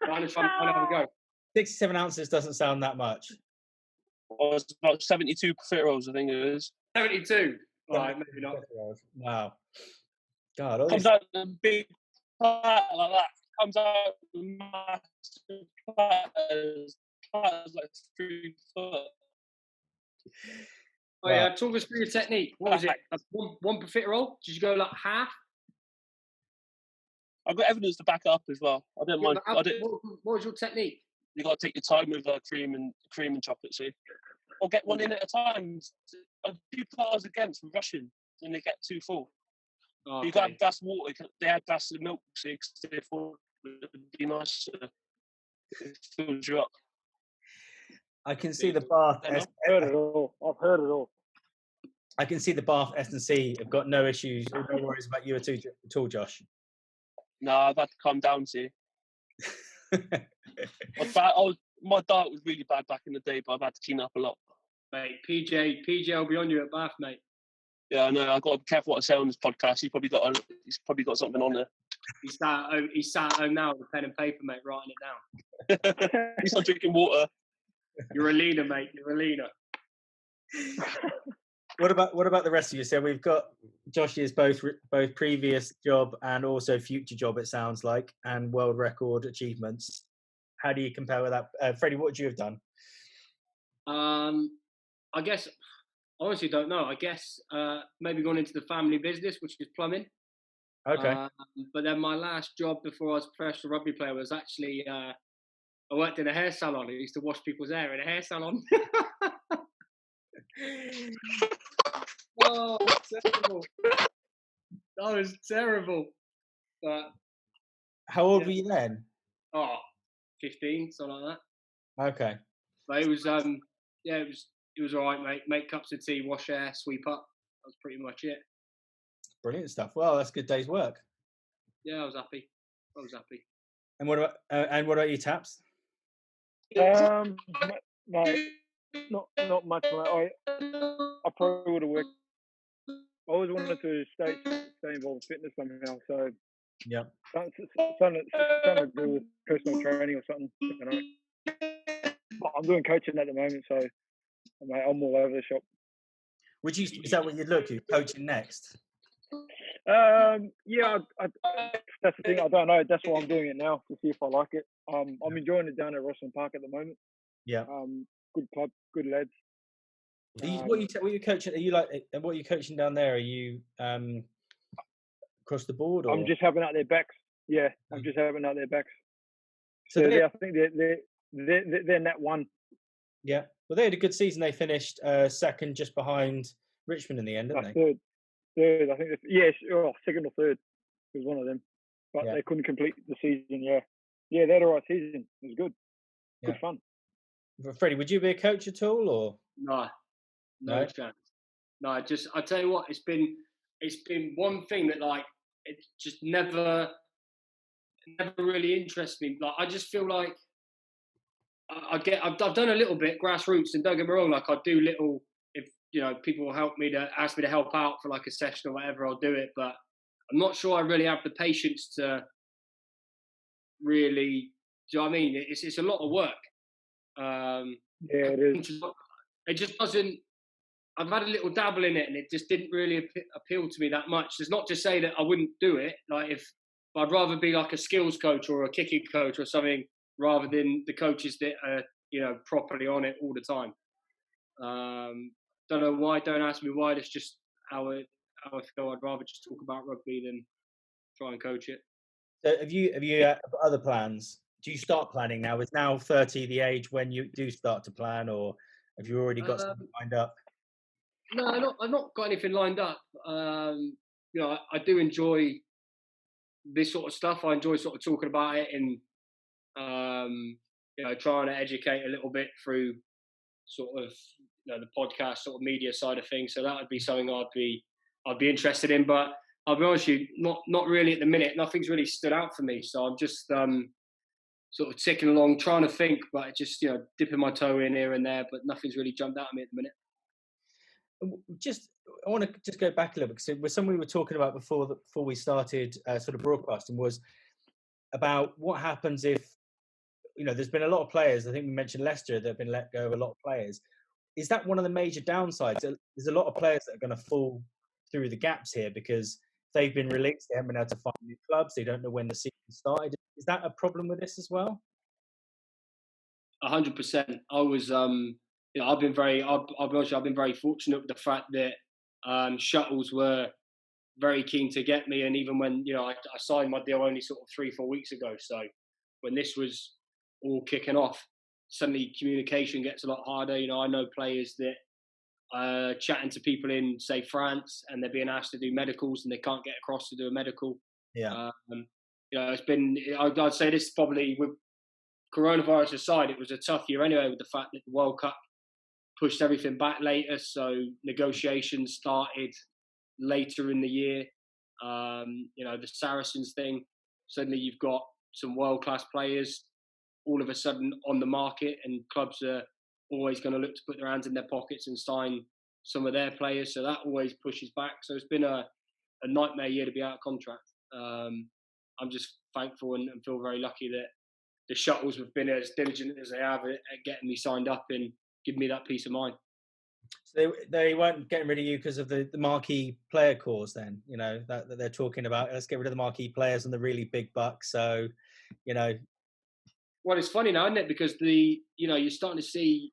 I'm just trying to have a go. 67 ounces doesn't sound that much. It was about 72 profiteroles, I think it is. 72. Right, maybe not. Wow. God, Comes out in a big platter like that. Comes out in massive platters like 3 foot. Oh yeah, talk us through your technique. What was it? One profiterole? Did you go like half? I've got evidence to back it up as well. I don't mind. What was your technique? You got to take your time with cream and chocolate, see? Or get one in at a time. I do players against rushing when they get too full. Okay. You got to have glass water. They had glass of milk, see, because they thought it would be nice. It fills you up. I can see the Bath. I've heard it all. I can see the Bath S&C have got no issues, or no worries about you at all, Josh. No, I've had to calm down, see. My diet was really bad back in the day, but I've had to clean up a lot. Mate, PJ will be on you at Bath, mate. Yeah, I know. I've got to be careful what I say on this podcast. He's probably got something on there. He's sat at home now with a pen and paper, mate, writing it down. He's not drinking water. You're a leaner, mate. You're a leaner. What about the rest of you? So we've got Josh's both previous job and also future job, it sounds like, and world record achievements. How do you compare with that? Freddie, what would you have done? I guess, I honestly don't know. I guess maybe gone into the family business, which is plumbing. Okay. But then my last job before I was a professional rugby player was actually, I worked in a hair salon. I used to wash people's hair in a hair salon. Oh, terrible. That was terrible. But how old were you then? 15, something like that. Okay. But it was it was all right, mate. Make cups of tea, wash hair, sweep up. That was pretty much it. Brilliant stuff. Well, that's a good day's work. Yeah, I was happy. And what about you, Taps? Mate, not much, mate. I probably would have worked. I always wanted to stay involved in fitness somehow. So yeah, something to do with personal training or something. You know, I'm doing coaching at the moment, so mate, I'm all over the shop. Is that what you'd look at coaching next? Yeah, that's the thing. I don't know. That's why I'm doing it now to see if I like it. I'm enjoying it down at Rossland Park at the moment. Yeah. Good club, good lads. What are you coaching? Are you like? What are you coaching down there? Are you across the board? Or? I'm just helping out their backs. Yeah, I'm just helping out their backs. So I think they're Nat 1. Yeah, well, they had a good season. They finished second, just behind Richmond in the end, didn't they? Third. I think. Second or third was one of them, but they couldn't complete the season. Yeah, they had a right season. It was good. Good fun. Freddie, would you be a coach at all, or no chance? No, I tell you what, it's been one thing that like it just never really interests me. Like I just feel like I've done a little bit grassroots, and don't get me wrong, like I do little. If people will ask me to help out for like a session or whatever, I'll do it. But I'm not sure I really have the patience to really. Do you know what I mean? It's a lot of work. It is. It just doesn't. I've had a little dabble in it, and it just didn't really appeal to me that much. It's not to say that I wouldn't do it. Like I'd rather be like a skills coach or a kicking coach or something rather than the coaches that are, properly on it all the time. Don't know why. Don't ask me why. That's just how I feel. I'd rather just talk about rugby than try and coach it. So have you other plans? Do you start planning now? Is now 30 the age when you do start to plan, or have you already got something lined up? No, I've not got anything lined up. I do enjoy this sort of stuff. I enjoy sort of talking about it and trying to educate a little bit through sort of the podcast sort of media side of things. So that would be something I'd be interested in. But I'll be honest with you, not really at the minute. Nothing's really stood out for me. So I'm just sort of ticking along, trying to think, but just dipping my toe in here and there. But nothing's really jumped out at me at the minute. I want to just go back a little bit, because it was something we were talking about before we started sort of broadcasting, was about what happens if, there's been a lot of players. I think we mentioned Leicester that have been let go of a lot of players. Is that one of the major downsides? There's a lot of players that are going to fall through the gaps here because they've been released. They haven't been able to find new clubs. They don't know when the season started. Is that a problem with this as well? 100%. I was, I've been very, I'll be honest, I've been very fortunate with the fact that Shuttles were very keen to get me, and even when I signed my deal only sort of 3-4 weeks ago. So when this was all kicking off, suddenly communication gets a lot harder. I know players that are chatting to people in, say, France, and they're being asked to do medicals and they can't get across to do a medical. Yeah. It's been, I'd say this probably, with coronavirus aside, it was a tough year anyway, with the fact that the World Cup pushed everything back later. So negotiations started later in the year. The Saracens thing, suddenly you've got some world-class players all of a sudden on the market, and clubs are always going to look to put their hands in their pockets and sign some of their players. So that always pushes back. So it's been a nightmare year to be out of contract. I'm just thankful and feel very lucky that the Shuttles have been as diligent as they have at getting me signed up and giving me that peace of mind. So they weren't getting rid of you because of the marquee player clause then, that they're talking about. Let's get rid of the marquee players and the really big bucks. So, Well, it's funny now, isn't it? Because you're starting to see.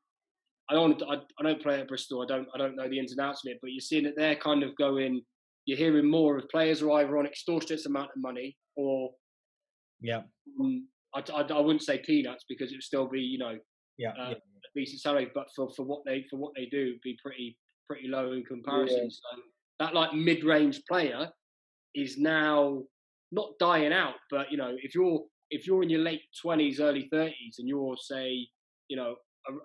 I don't play at Bristol. I don't know the ins and outs of it, but you're seeing that they're kind of going. You're hearing more of players are either on extortionate amount of money or, I wouldn't say peanuts, because it would still be a decent salary, but for what they do, it'd be pretty low in comparison. Yeah. So that like mid-range player is now not dying out, but if you're in your late 20s, early 30s, and you're, say,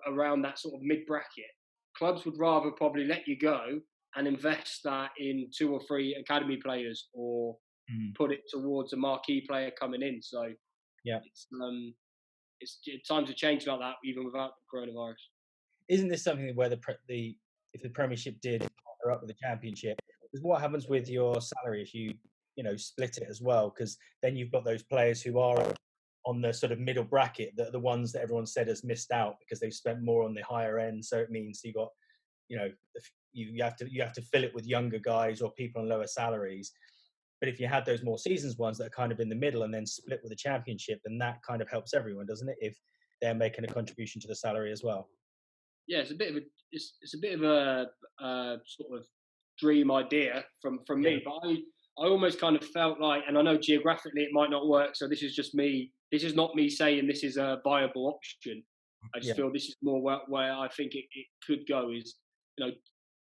around that sort of mid-bracket, clubs would rather probably let you go and invest that in 2 or 3 academy players, or put it towards a marquee player coming in. So it's times have changed like that, even without the coronavirus. Isn't this something where if the Premiership did partner up with the Championship, because what happens with your salary if you split it as well? Because then you've got those players who are on the sort of middle bracket, the ones that everyone said has missed out because they've spent more on the higher end. So it means you got, you have to fill it with younger guys or people on lower salaries. But if you had those more seasons ones that are kind of in the middle and then split with the Championship, then that kind of helps everyone, doesn't it? If they're making a contribution to the salary as well. Yeah, it's a bit of a sort of dream idea from me, but I almost kind of felt like, and I know geographically it might not work, so this is just me. This is not me saying this is a viable option. I just feel this is more where I think it could go. Is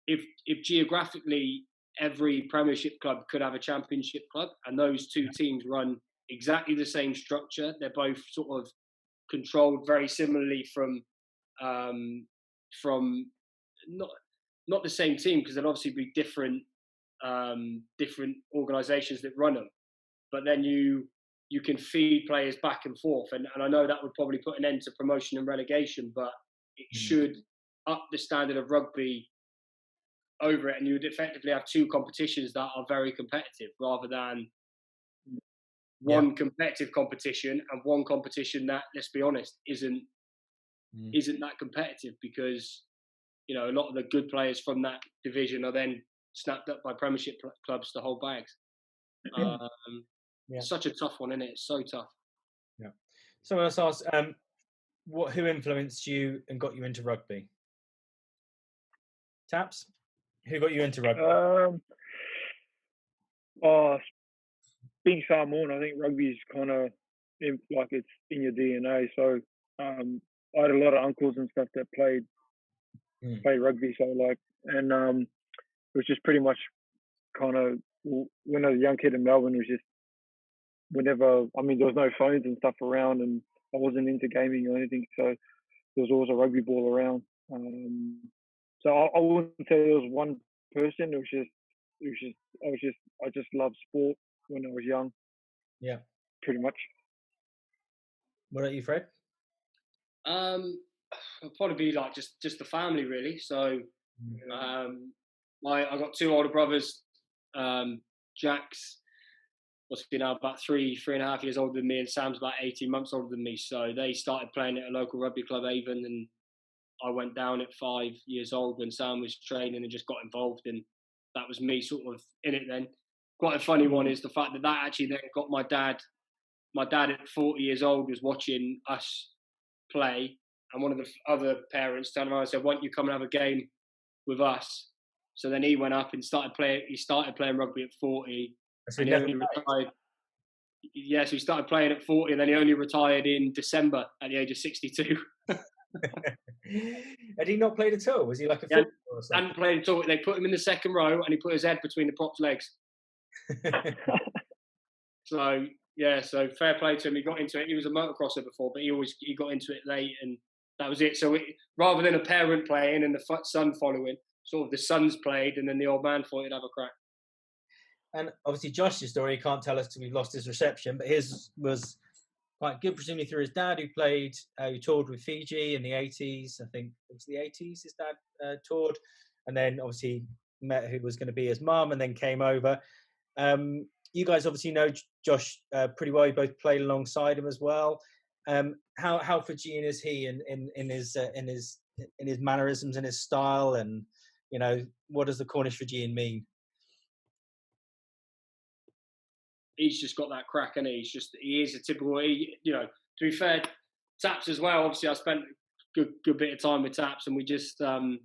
if geographically every Premiership club could have a Championship club, and those two teams run exactly the same structure. They're both sort of controlled very similarly from not the same team, because there'll obviously be different organisations that run them. But then you can feed players back and forth, and I know that would probably put an end to promotion and relegation, but it should up the standard of rugby over it, and you would effectively have 2 competitions that are very competitive, rather than one competitive competition and one competition that, let's be honest, isn't that competitive, because a lot of the good players from that division are then snapped up by Premiership clubs to hold bags. Such a tough one, isn't it? It's so tough. Yeah. Someone else asked, who influenced you and got you into rugby? Taps, who got you into rugby? Being Samoan, I think rugby is kind of like it's in your DNA. So I had a lot of uncles and stuff that played rugby. So it was just pretty much kind of when I was a young kid in Melbourne, it was just whenever, I mean, there was no phones and stuff around, and I wasn't into gaming or anything, so there was always a rugby ball around. So I wouldn't say there was one person. I just loved sport when I was young. Yeah, pretty much. What about you, Fred? It'll probably be like just the family, really. So I got two older brothers. Jack's must be now about 3.5 years older than me, and Sam's about 18 months older than me. So they started playing at a local rugby club, Avon, and I went down at 5 years old when Sam was training and just got involved, and that was me sort of in it then. Quite a funny one is the fact that actually then got my dad at 40 years old was watching us play, and one of the other parents turned around and said, "Why don't you come and have a game with us?" So then he went up and started playing rugby at 40. So and he only retired. Yeah, so he started playing at 40, and then he only retired in December at the age of 62. Had he not played at all? Was he like a footballer or something? Hadn't played at all. They put him in the second row, and he put his head between the prop's legs. So fair play to him. He got into it. He was a motocrosser before, but he got into it late, and that was it. So rather than a parent playing and the son following, sort of the sons played, and then the old man thought he'd have a crack. And obviously Josh's story, he can't tell us till we've lost his reception, but his was quite good, presumably through his dad, who toured with Fiji in the 80s. I think it was the 80s his dad toured, and then obviously met who was going to be his mum, and then came over. You guys obviously know Josh pretty well. You both played alongside him as well. How Fijian is he in his mannerisms and his style, and what does the Cornish Fijian mean? He's just got that crack, and he is a typical. To be fair, Taps as well. Obviously, I spent a good bit of time with Taps, and we just, I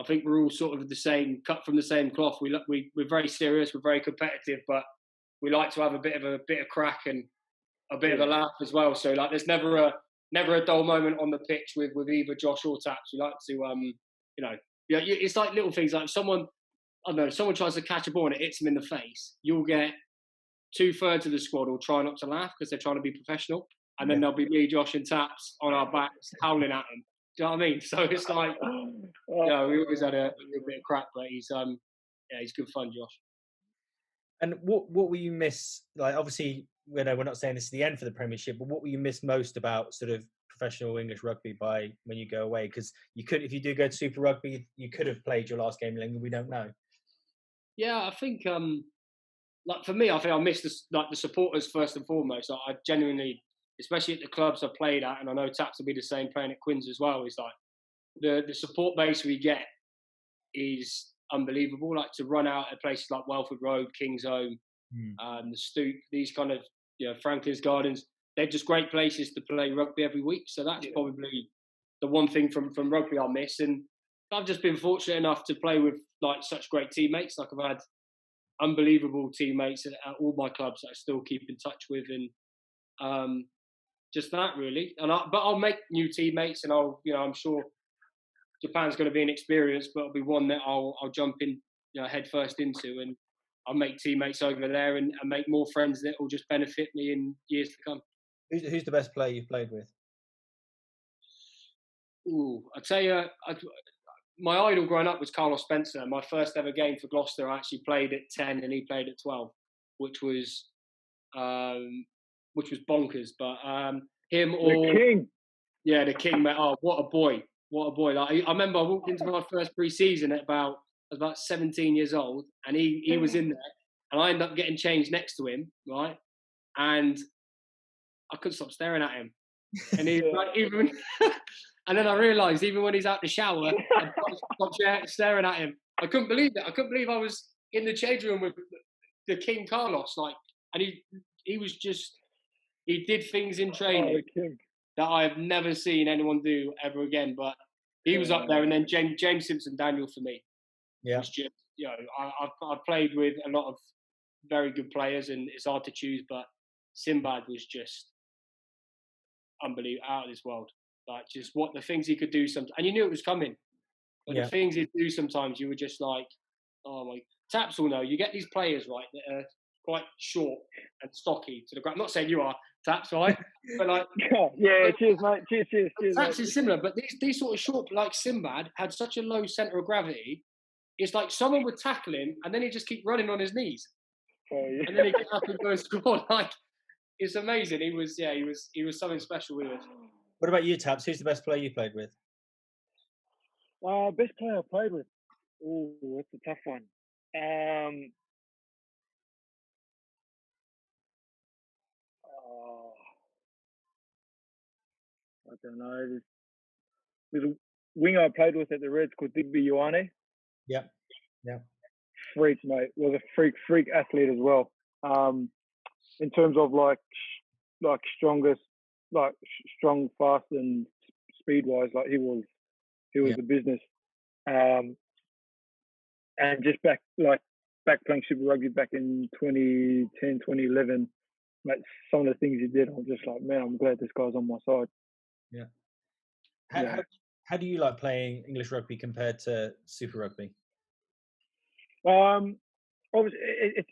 think we're all sort of the same, cut from the same cloth. We're very serious, we're very competitive, but we like to have a bit of crack and a bit of a laugh as well. So there's never a dull moment on the pitch with either Josh or Taps. We like to, it's like little things. Like if someone tries to catch a ball and it hits them in the face, you'll get 2/3 of the squad will try not to laugh because they're trying to be professional, and then there'll be me, Josh, and Taps on our backs howling at them. Do you know what I mean? So it's like, we always had a little bit of crack, but he's good fun, Josh. And what will you miss? Like, obviously, we're not saying this is the end for the Premiership, but what will you miss most about sort of professional English rugby by when you go away? Because you could, if you do go to Super Rugby, you could have played your last game in England. We don't know. Yeah, I think. For me, I think I miss the supporters first and foremost. I genuinely, especially at the clubs I played at, and I know Taps will be the same playing at Quins as well. Is like the support base we get is unbelievable. Like to run out at places like Welford Road, King's Home, the Stoop, these kind of Franklin's Gardens. They're just great places to play rugby every week. So that's probably the one thing from rugby I miss. And I've just been fortunate enough to play with like such great teammates. Like I've had unbelievable teammates at all my clubs that I still keep in touch with, and just that really. But I'll make new teammates, and I'm sure Japan's going to be an experience, but it'll be one that I'll jump in head first into, and I'll make teammates over there and make more friends that will just benefit me in years to come. Who's the best player you've played with? I tell you, my idol growing up was Carlos Spencer. My first ever game for Gloucester, I actually played at 10 and he played at 12, which was bonkers. But him or the King, the King, mate. Oh, what a boy! Like I remember I walked into my first pre-season at I was about 17 years old, and he was in there, and I ended up getting changed next to him, right? And I couldn't stop staring at him, and he like even. And then I realised, even when he's out the shower, I stopped staring at him. I couldn't believe it. I couldn't believe I was in the change room with the King Carlos. And he was just, he did things in training that I have never seen anyone do ever again. But he was up there, and then James Simpson Daniel for me was just, I've played with a lot of very good players, and it's hard to choose, but Sinbad was just unbelievable, out of this world. Like, just what the things he could do sometimes, and you knew it was coming. But the things he'd do sometimes, you were just like, oh my. Taps will know. You get these players, right, that are quite short and stocky to the ground. I'm not saying you are, Taps, right? But like, cheers, mate. Cheers. Taps is similar, but these sort of short, like Sinbad, had such a low centre of gravity. It's like someone would tackle him, and then he'd just keep running on his knees, and then he'd get up and go and score. Like, it's amazing. He was something special with us. What about you, Taps? Who's the best player you played with? Best player I played with. Oh, that's a tough one. I don't know. There's a winger I played with at the Reds called Digby Ioane. Yeah. Freak, mate. Was a freak athlete as well. In terms of like strongest, like strong, fast, and speed wise, like he was the business. And just back playing Super Rugby back in 2010, 2011, like some of the things he did, I'm just like, man, I'm glad this guy's on my side. Yeah. How do you like playing English rugby compared to Super Rugby? Obviously,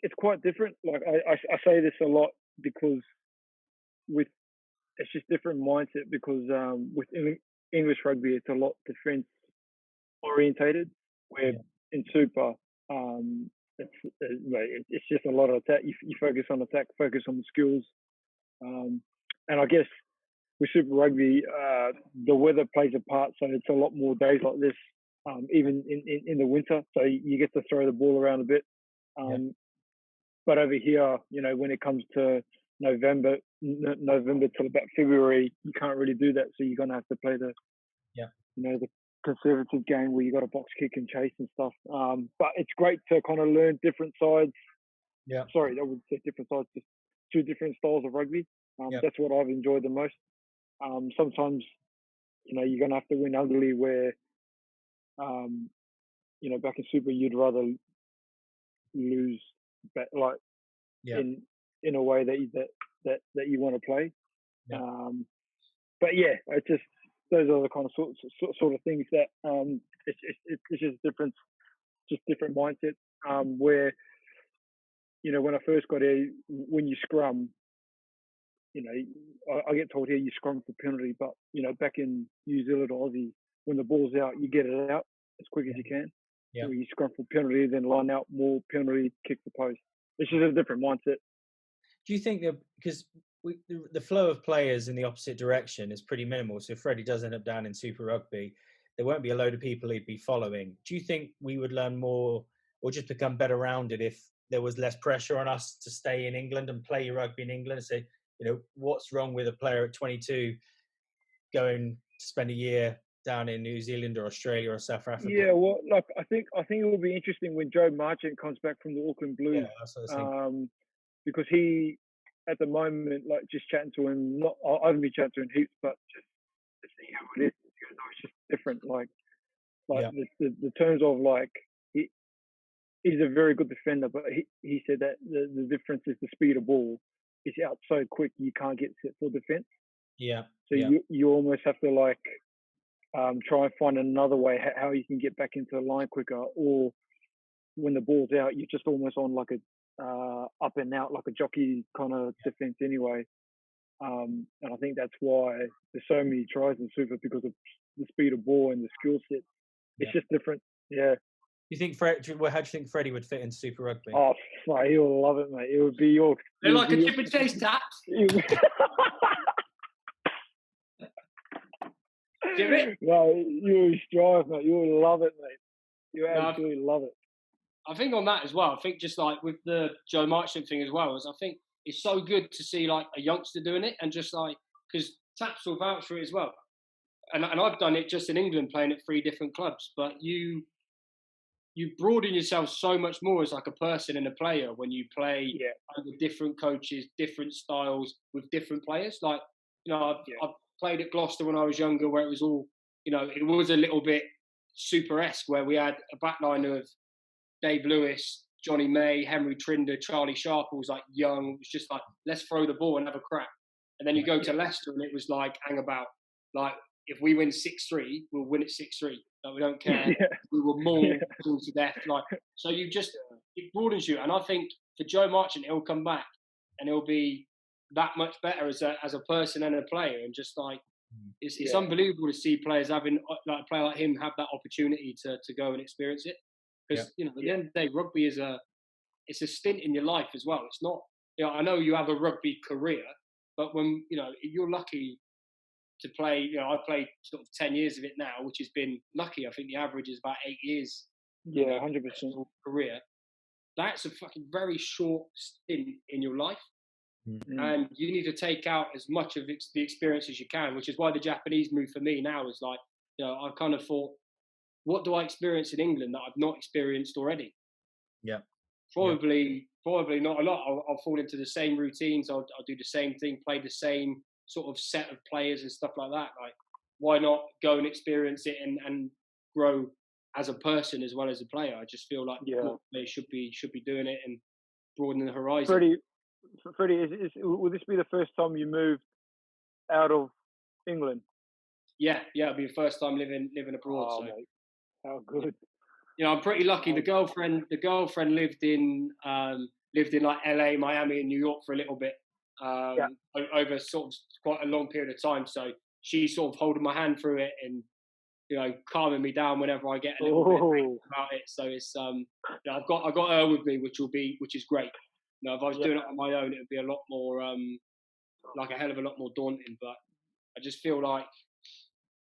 it's quite different. Like I say this a lot because it's just different mindset because with English rugby, it's a lot defence orientated. Where in Super, it's just a lot of attack. You focus on attack, focus on the skills, and I guess with Super Rugby, the weather plays a part. So it's a lot more days like this, even in the winter. So you get to throw the ball around a bit. But over here, when it comes to November till about February, you can't really do that. So you're gonna have to play the conservative game where you got to box kick and chase and stuff. But it's great to kind of learn different sides. Yeah. Sorry, I would say different sides, just two different styles of rugby. That's what I've enjoyed the most. Sometimes, you're gonna have to win ugly where, back in Super, you'd rather lose, in a way that you want to play. But yeah, it's just those are the kind of sort of things that it's just different mindset. Where when I first got here, when you scrum, I get told here you scrum for penalty, but back in New Zealand or Aussie, when the ball's out, you get it out as quick as you can. So you scrum for penalty, then line out more penalty, kick the post. It's just a different mindset. Do you think that because the flow of players in the opposite direction is pretty minimal, so if Freddie does end up down in Super Rugby, there won't be a load of people he'd be following. Do you think we would learn more or just become better rounded if there was less pressure on us to stay in England and play rugby in England and say, what's wrong with a player at 22 going to spend a year down in New Zealand or Australia or South Africa? Yeah, well, look, I think it will be interesting when Joe Marchant comes back from the Auckland Blues. Yeah, that's what I was thinking. Because he, at the moment, like just chatting to him, I haven't been chatting to him heaps, but just to see how it is, it's just different. The terms of he's a very good defender, but he said that the difference is the speed of ball. It's out so quick you can't get set for defence. Yeah. So you almost have to try and find another way how you can get back into the line quicker, or when the ball's out, you're just almost on like a up and out, like a jockey kind of defence anyway. And I think that's why there's so many tries in Super, because of the speed of ball and the skill set. It's just different. Yeah. How do you think Freddie would fit in Super Rugby? Oh, he'll love it, mate. It would be your. They're like a chip and chase, Taps. No, you strive, mate. You'll love it, mate. You absolutely love it. I think on that as well, I think just like with the Joe Marchant thing as well, is I think it's so good to see like a youngster doing it, and just because Taps will vouch for it as well. And I've done it just in England, playing at 3 different clubs, but you you broaden yourself so much more as like a person and a player when you play under different coaches, different styles with different players. Like, I've played at Gloucester when I was younger, where it was all, it was a little bit super-esque, where we had a backline of Dave Lewis, Johnny May, Henry Trinder, Charlie Sharp, was like young. It was just like, let's throw the ball and have a crack. And then you go to Leicester and it was like, hang about, like, if we win 6-3, we'll win it 6-3. Like, we don't care. We will maul to death. Like, so it broadens you. And I think for Joe Marchant, he'll come back and he'll be that much better as a person and a player. And just like, it's unbelievable to see players having, like, a player like him have that opportunity to go and experience it. Because, at the end of the day, rugby it's a stint in your life as well. It's not, I know you have a rugby career, but when, you're lucky to play, I played sort of 10 years of it now, which has been lucky. I think the average is about 8 years. Yeah, 100% career. That's a fucking very short stint in your life. Mm-hmm. And you need to take out as much of the experience as you can, which is why the Japanese move for me now is like, I kind of thought, what do I experience in England that I've not experienced already? Yeah. Probably not a lot. I'll fall into the same routines. I'll do the same thing, play the same sort of set of players and stuff like that. Like, why not go and experience it and grow as a person as well as a player? I just feel like they should be doing it and broadening the horizon. Freddie, will this be the first time you moved out of England? Yeah, it'll be the first time living abroad. Oh, so. Mate. How good. I'm pretty lucky. The girlfriend lived in like LA, Miami, and New York for a little bit over sort of quite a long period of time. So she's sort of holding my hand through it and calming me down whenever I get a little bit about it. So it's I've got her with me, which is great. If I was doing it on my own, it would be a lot more like a hell of a lot more daunting. But I just feel like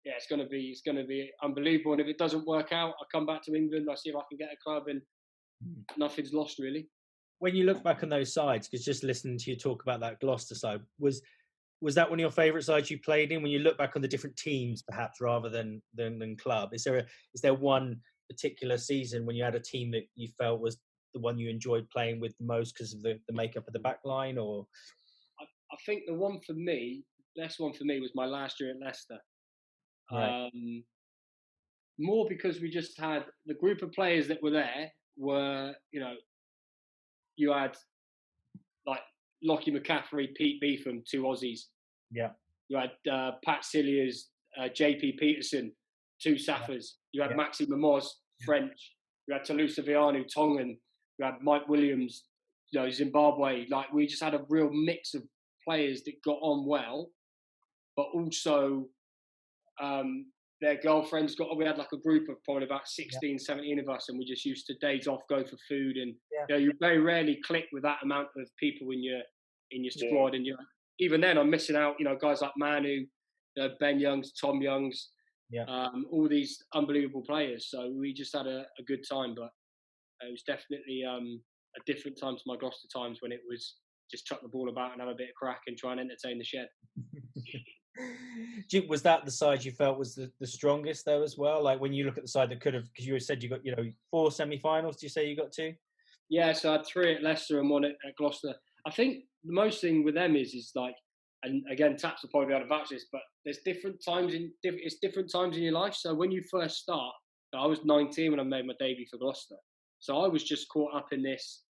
it's going to be unbelievable. And if it doesn't work out, I come back to England. I see if I can get a club, and nothing's lost really. When you look back on those sides, because just listening to you talk about that Gloucester side, was that one of your favourite sides you played in? When you look back on the different teams, perhaps rather than club, is there one particular season when you had a team that you felt was the one you enjoyed playing with the most because of the makeup of the back line? Or I think the best one for me was my last year at Leicester. Right. More because we just had the group of players that were there were, you had like Lockie McCaffrey, Pete Beetham, 2 Aussies. Yeah. You had Pat Cilliers, JP Peterson, 2 Saffers. You had Maxi Mamoz, French. You had Talusa Vianu, Tongan. You had Mike Williams, Zimbabwe. Like, we just had a real mix of players that got on well, but also their girlfriends we had like a group of probably about 16, 17 of us, and we just used to days off go for food, and you very rarely click with that amount of people in your squad, and even then I'm missing out, guys like Manu, Ben Youngs, Tom Youngs, all these unbelievable players. So we just had a good time, but it was definitely a different time to my Gloucester times when it was just chuck the ball about and have a bit of crack and try and entertain the shed. Was that the side you felt was the strongest though as well? Like, when you look at the side that could have, because you said you got 4 semi-finals. Do you say you got 2? Yeah, so I had 3 at Leicester and 1 at Gloucester. I think the most thing with them is like, and again, Taps will probably be able to vouch this, but there's different times in your life. So when you first start, I was 19 when I made my debut for Gloucester. So I was just caught up in this.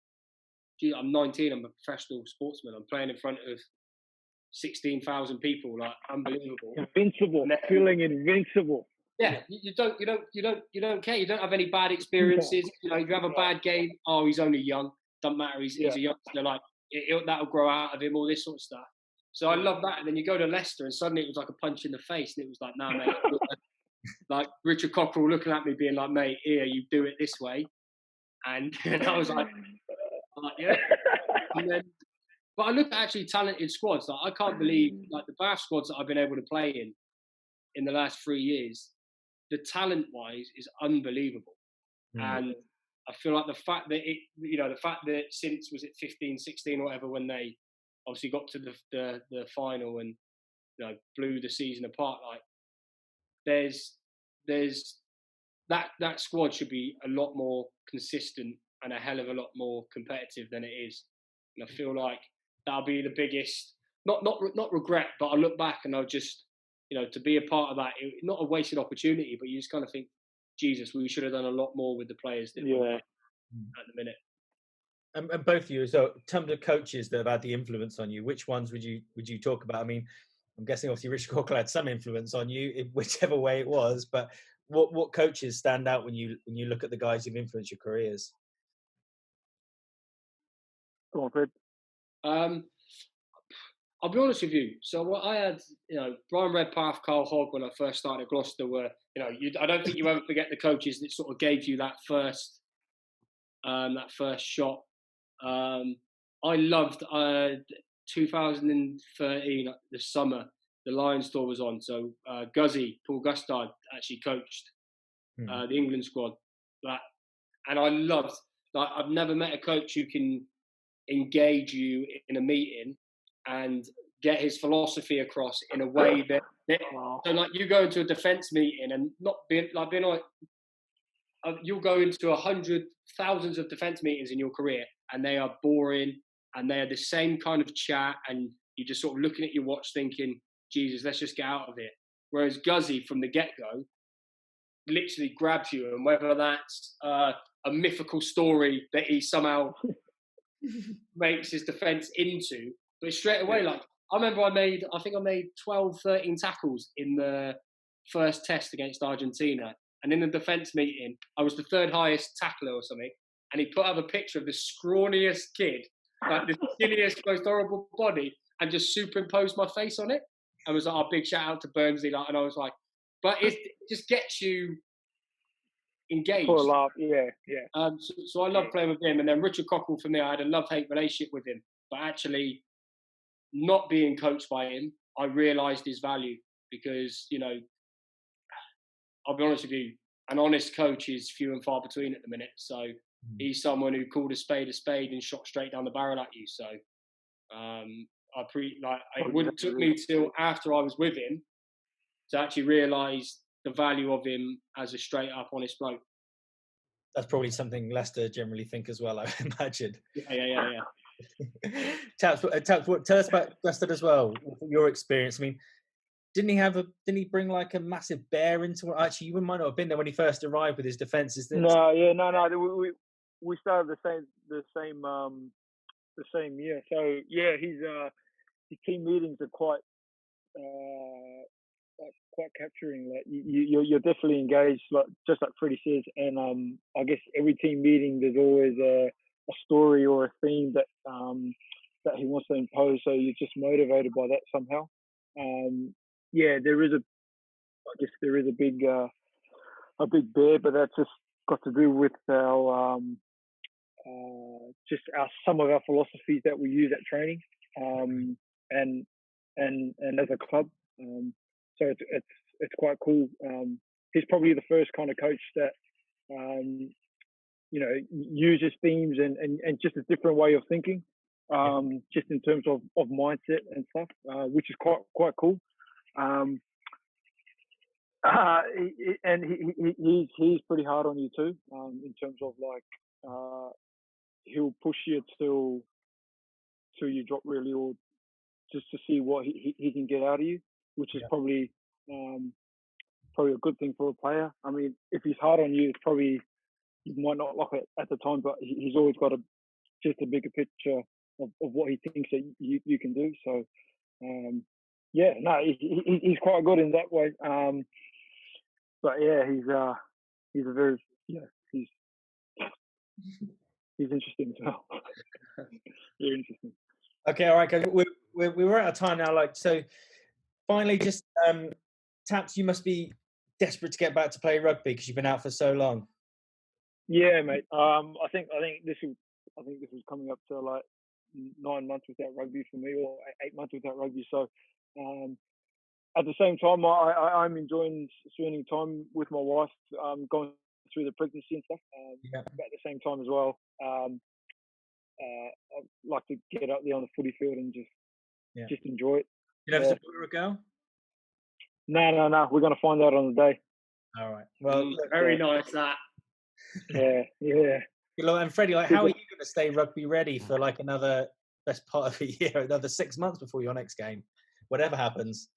I'm 19. I'm a professional sportsman. I'm playing in front of 16,000 people, like, unbelievable. Invincible, feeling invincible. Yeah, you don't care. You don't have any bad experiences. If you have a bad game, he's only young. Doesn't matter. He's a youngster. Like, that'll grow out of him. All this sort of stuff. So I love that. And then you go to Leicester, and suddenly it was like a punch in the face, and it was like, nah, mate. Like Richard Cockrell looking at me, being like, mate, here, you do it this way. And I was like, yeah. And then, but I look at actually talented squads. Like, I can't believe, like, the Bath squads that I've been able to play in the last 3 years, the talent-wise is unbelievable. And I feel like the fact that since, was it 15, 16 or whatever, when they obviously got to the final and blew the season apart, like, there's that squad should be a lot more consistent and a hell of a lot more competitive than it is. And I feel like that'll be the biggest, not regret, but I look back and I'll just, to be a part of that, not a wasted opportunity, but you just kind of think, Jesus, we should have done a lot more with the players that were there at the minute. And both of you, so in terms of coaches that have had the influence on you, which ones would you talk about? I mean, I'm guessing obviously Rich Cockle had some influence on you, in whichever way it was. But what coaches stand out when you look at the guys who've influenced your careers? Go on, Fred. I'll be honest with you. So what I had, Brian Redpath, Carl Hogg, when I first started at Gloucester, were, I don't think you ever forget the coaches that sort of gave you that first shot. I loved 2013, the summer, the Lions tour was on. So Paul Gustard actually coached the England squad. And I loved, I've never met a coach who can engage you in a meeting and get his philosophy across in a way that so like you go into a defence meeting and not being like you'll go into thousands of defence meetings in your career and they are boring and they are the same kind of chat and you're just sort of looking at your watch thinking, Jesus, let's just get out of it. Whereas Guzzy from the get-go literally grabs you, and whether that's a mythical story that he somehow makes his defence into, but straight away, like I remember I made 12, 13 tackles in the first test against Argentina. And in the defence meeting, I was the third highest tackler or something. And he put up a picture of the scrawniest kid, like the skinniest, most horrible body, and just superimposed my face on it. And was like, "Oh, big shout out to Burnsley." Like, and I was like, but it just gets you engaged. For a laugh, yeah. So I love playing with him. And then Richard Cockle, for me, I had a love-hate relationship with him. But actually, not being coached by him, I realised his value because, I'll be honest with you, an honest coach is few and far between at the minute. So he's someone who called a spade and shot straight down the barrel at you. So it wouldn't took me till after I was with him to actually realise the value of him as a straight up honest bloke. That's probably something Leicester generally think as well, I imagine. Yeah. Taps, tell us about Gustard as well. Your experience. I mean, didn't he bring like a massive bear into it? Actually, you might not have been there when he first arrived with his defences. No. We started the same year. So yeah, his team meetings are quite capturing. Like you're definitely engaged, like just like Freddie says. And I guess every team meeting there's always a story or a theme that he wants to impose. So you're just motivated by that somehow. There is a big bear, but that's just got to do with our some of our philosophies that we use at training, and as a club. So it's quite cool. He's probably the first kind of coach that uses themes and just a different way of thinking, just in terms of mindset and stuff, which is quite cool. And he's pretty hard on you too, in terms of like he'll push you till you drop really, or just to see what he can get out of you, which is probably a good thing for a player. I mean, if he's hard on you, it's probably you might not like it at the time, but he's always got just a bigger picture of what he thinks that you can do. So he's quite good in that way. But yeah, he's a very he's interesting as well. Very interesting. Okay, all right, guys. We were out of time now. Like, so finally, just Taps, you must be desperate to get back to play rugby because you've been out for so long. Yeah, mate. I think this was coming up to like 9 months without rugby for me, or 8 months without rugby. So at the same time, I'm enjoying spending time with my wife, going through the pregnancy and stuff. But at the same time as well, I'd like to get up there on the footy field and just enjoy it. You never support a girl? No. We're going to find out on the day. All right. Well, look, very nice that. Yeah. good luck. And Freddie, like, how are you going to stay rugby ready for like another best part of a year, another 6 months before your next game, whatever happens?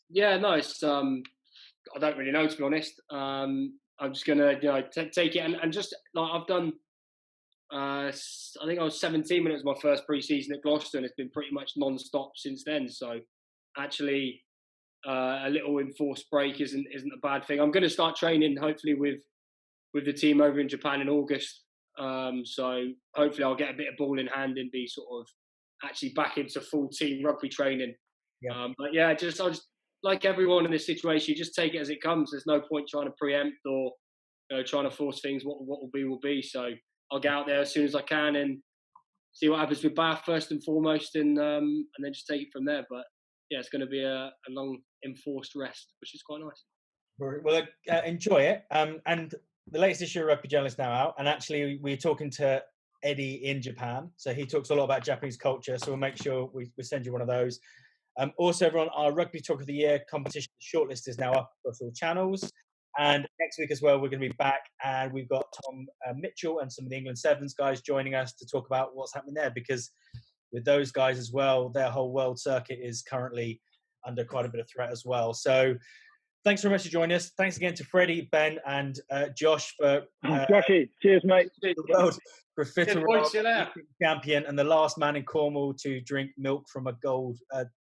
Yeah, no, it's I don't really know, to be honest. I'm just gonna take it and just like I've done. I think I was 17 when it was my first pre-season at Gloucester, and it's been pretty much non-stop since then. So actually, a little enforced break isn't a bad thing. I'm going to start training hopefully with the team over in Japan in August. So hopefully I'll get a bit of ball in hand and be sort of actually back into full team rugby training. Yeah. But yeah, I just like everyone in this situation, you just take it as it comes. There's no point trying to preempt or trying to force things. What will be will be. So I'll get out there as soon as I can and see what happens with Bath first and foremost, and then just take it from there. But yeah, it's going to be a long enforced rest, which is quite nice. Well, enjoy it. And the latest issue of Rugby Journalist now out, and actually we're talking to Eddie in Japan, so he talks a lot about Japanese culture. So we'll make sure we send you one of those. Also, everyone, our Rugby Talk of the Year competition shortlist is now up across all channels. And next week as well, we're going to be back, and we've got Tom Mitchell and some of the England Sevens guys joining us to talk about what's happening there, because with those guys as well, their whole world circuit is currently under quite a bit of threat as well. So thanks very much for joining us. Thanks again to Freddie, Ben, and Josh for Joshy, cheers, mate. the world champion and the last man in Cornwall to drink milk from a gold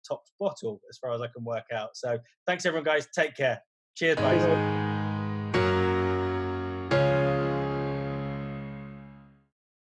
topped bottle, as far as I can work out. So thanks everyone, guys. Take care. Cheers, guys.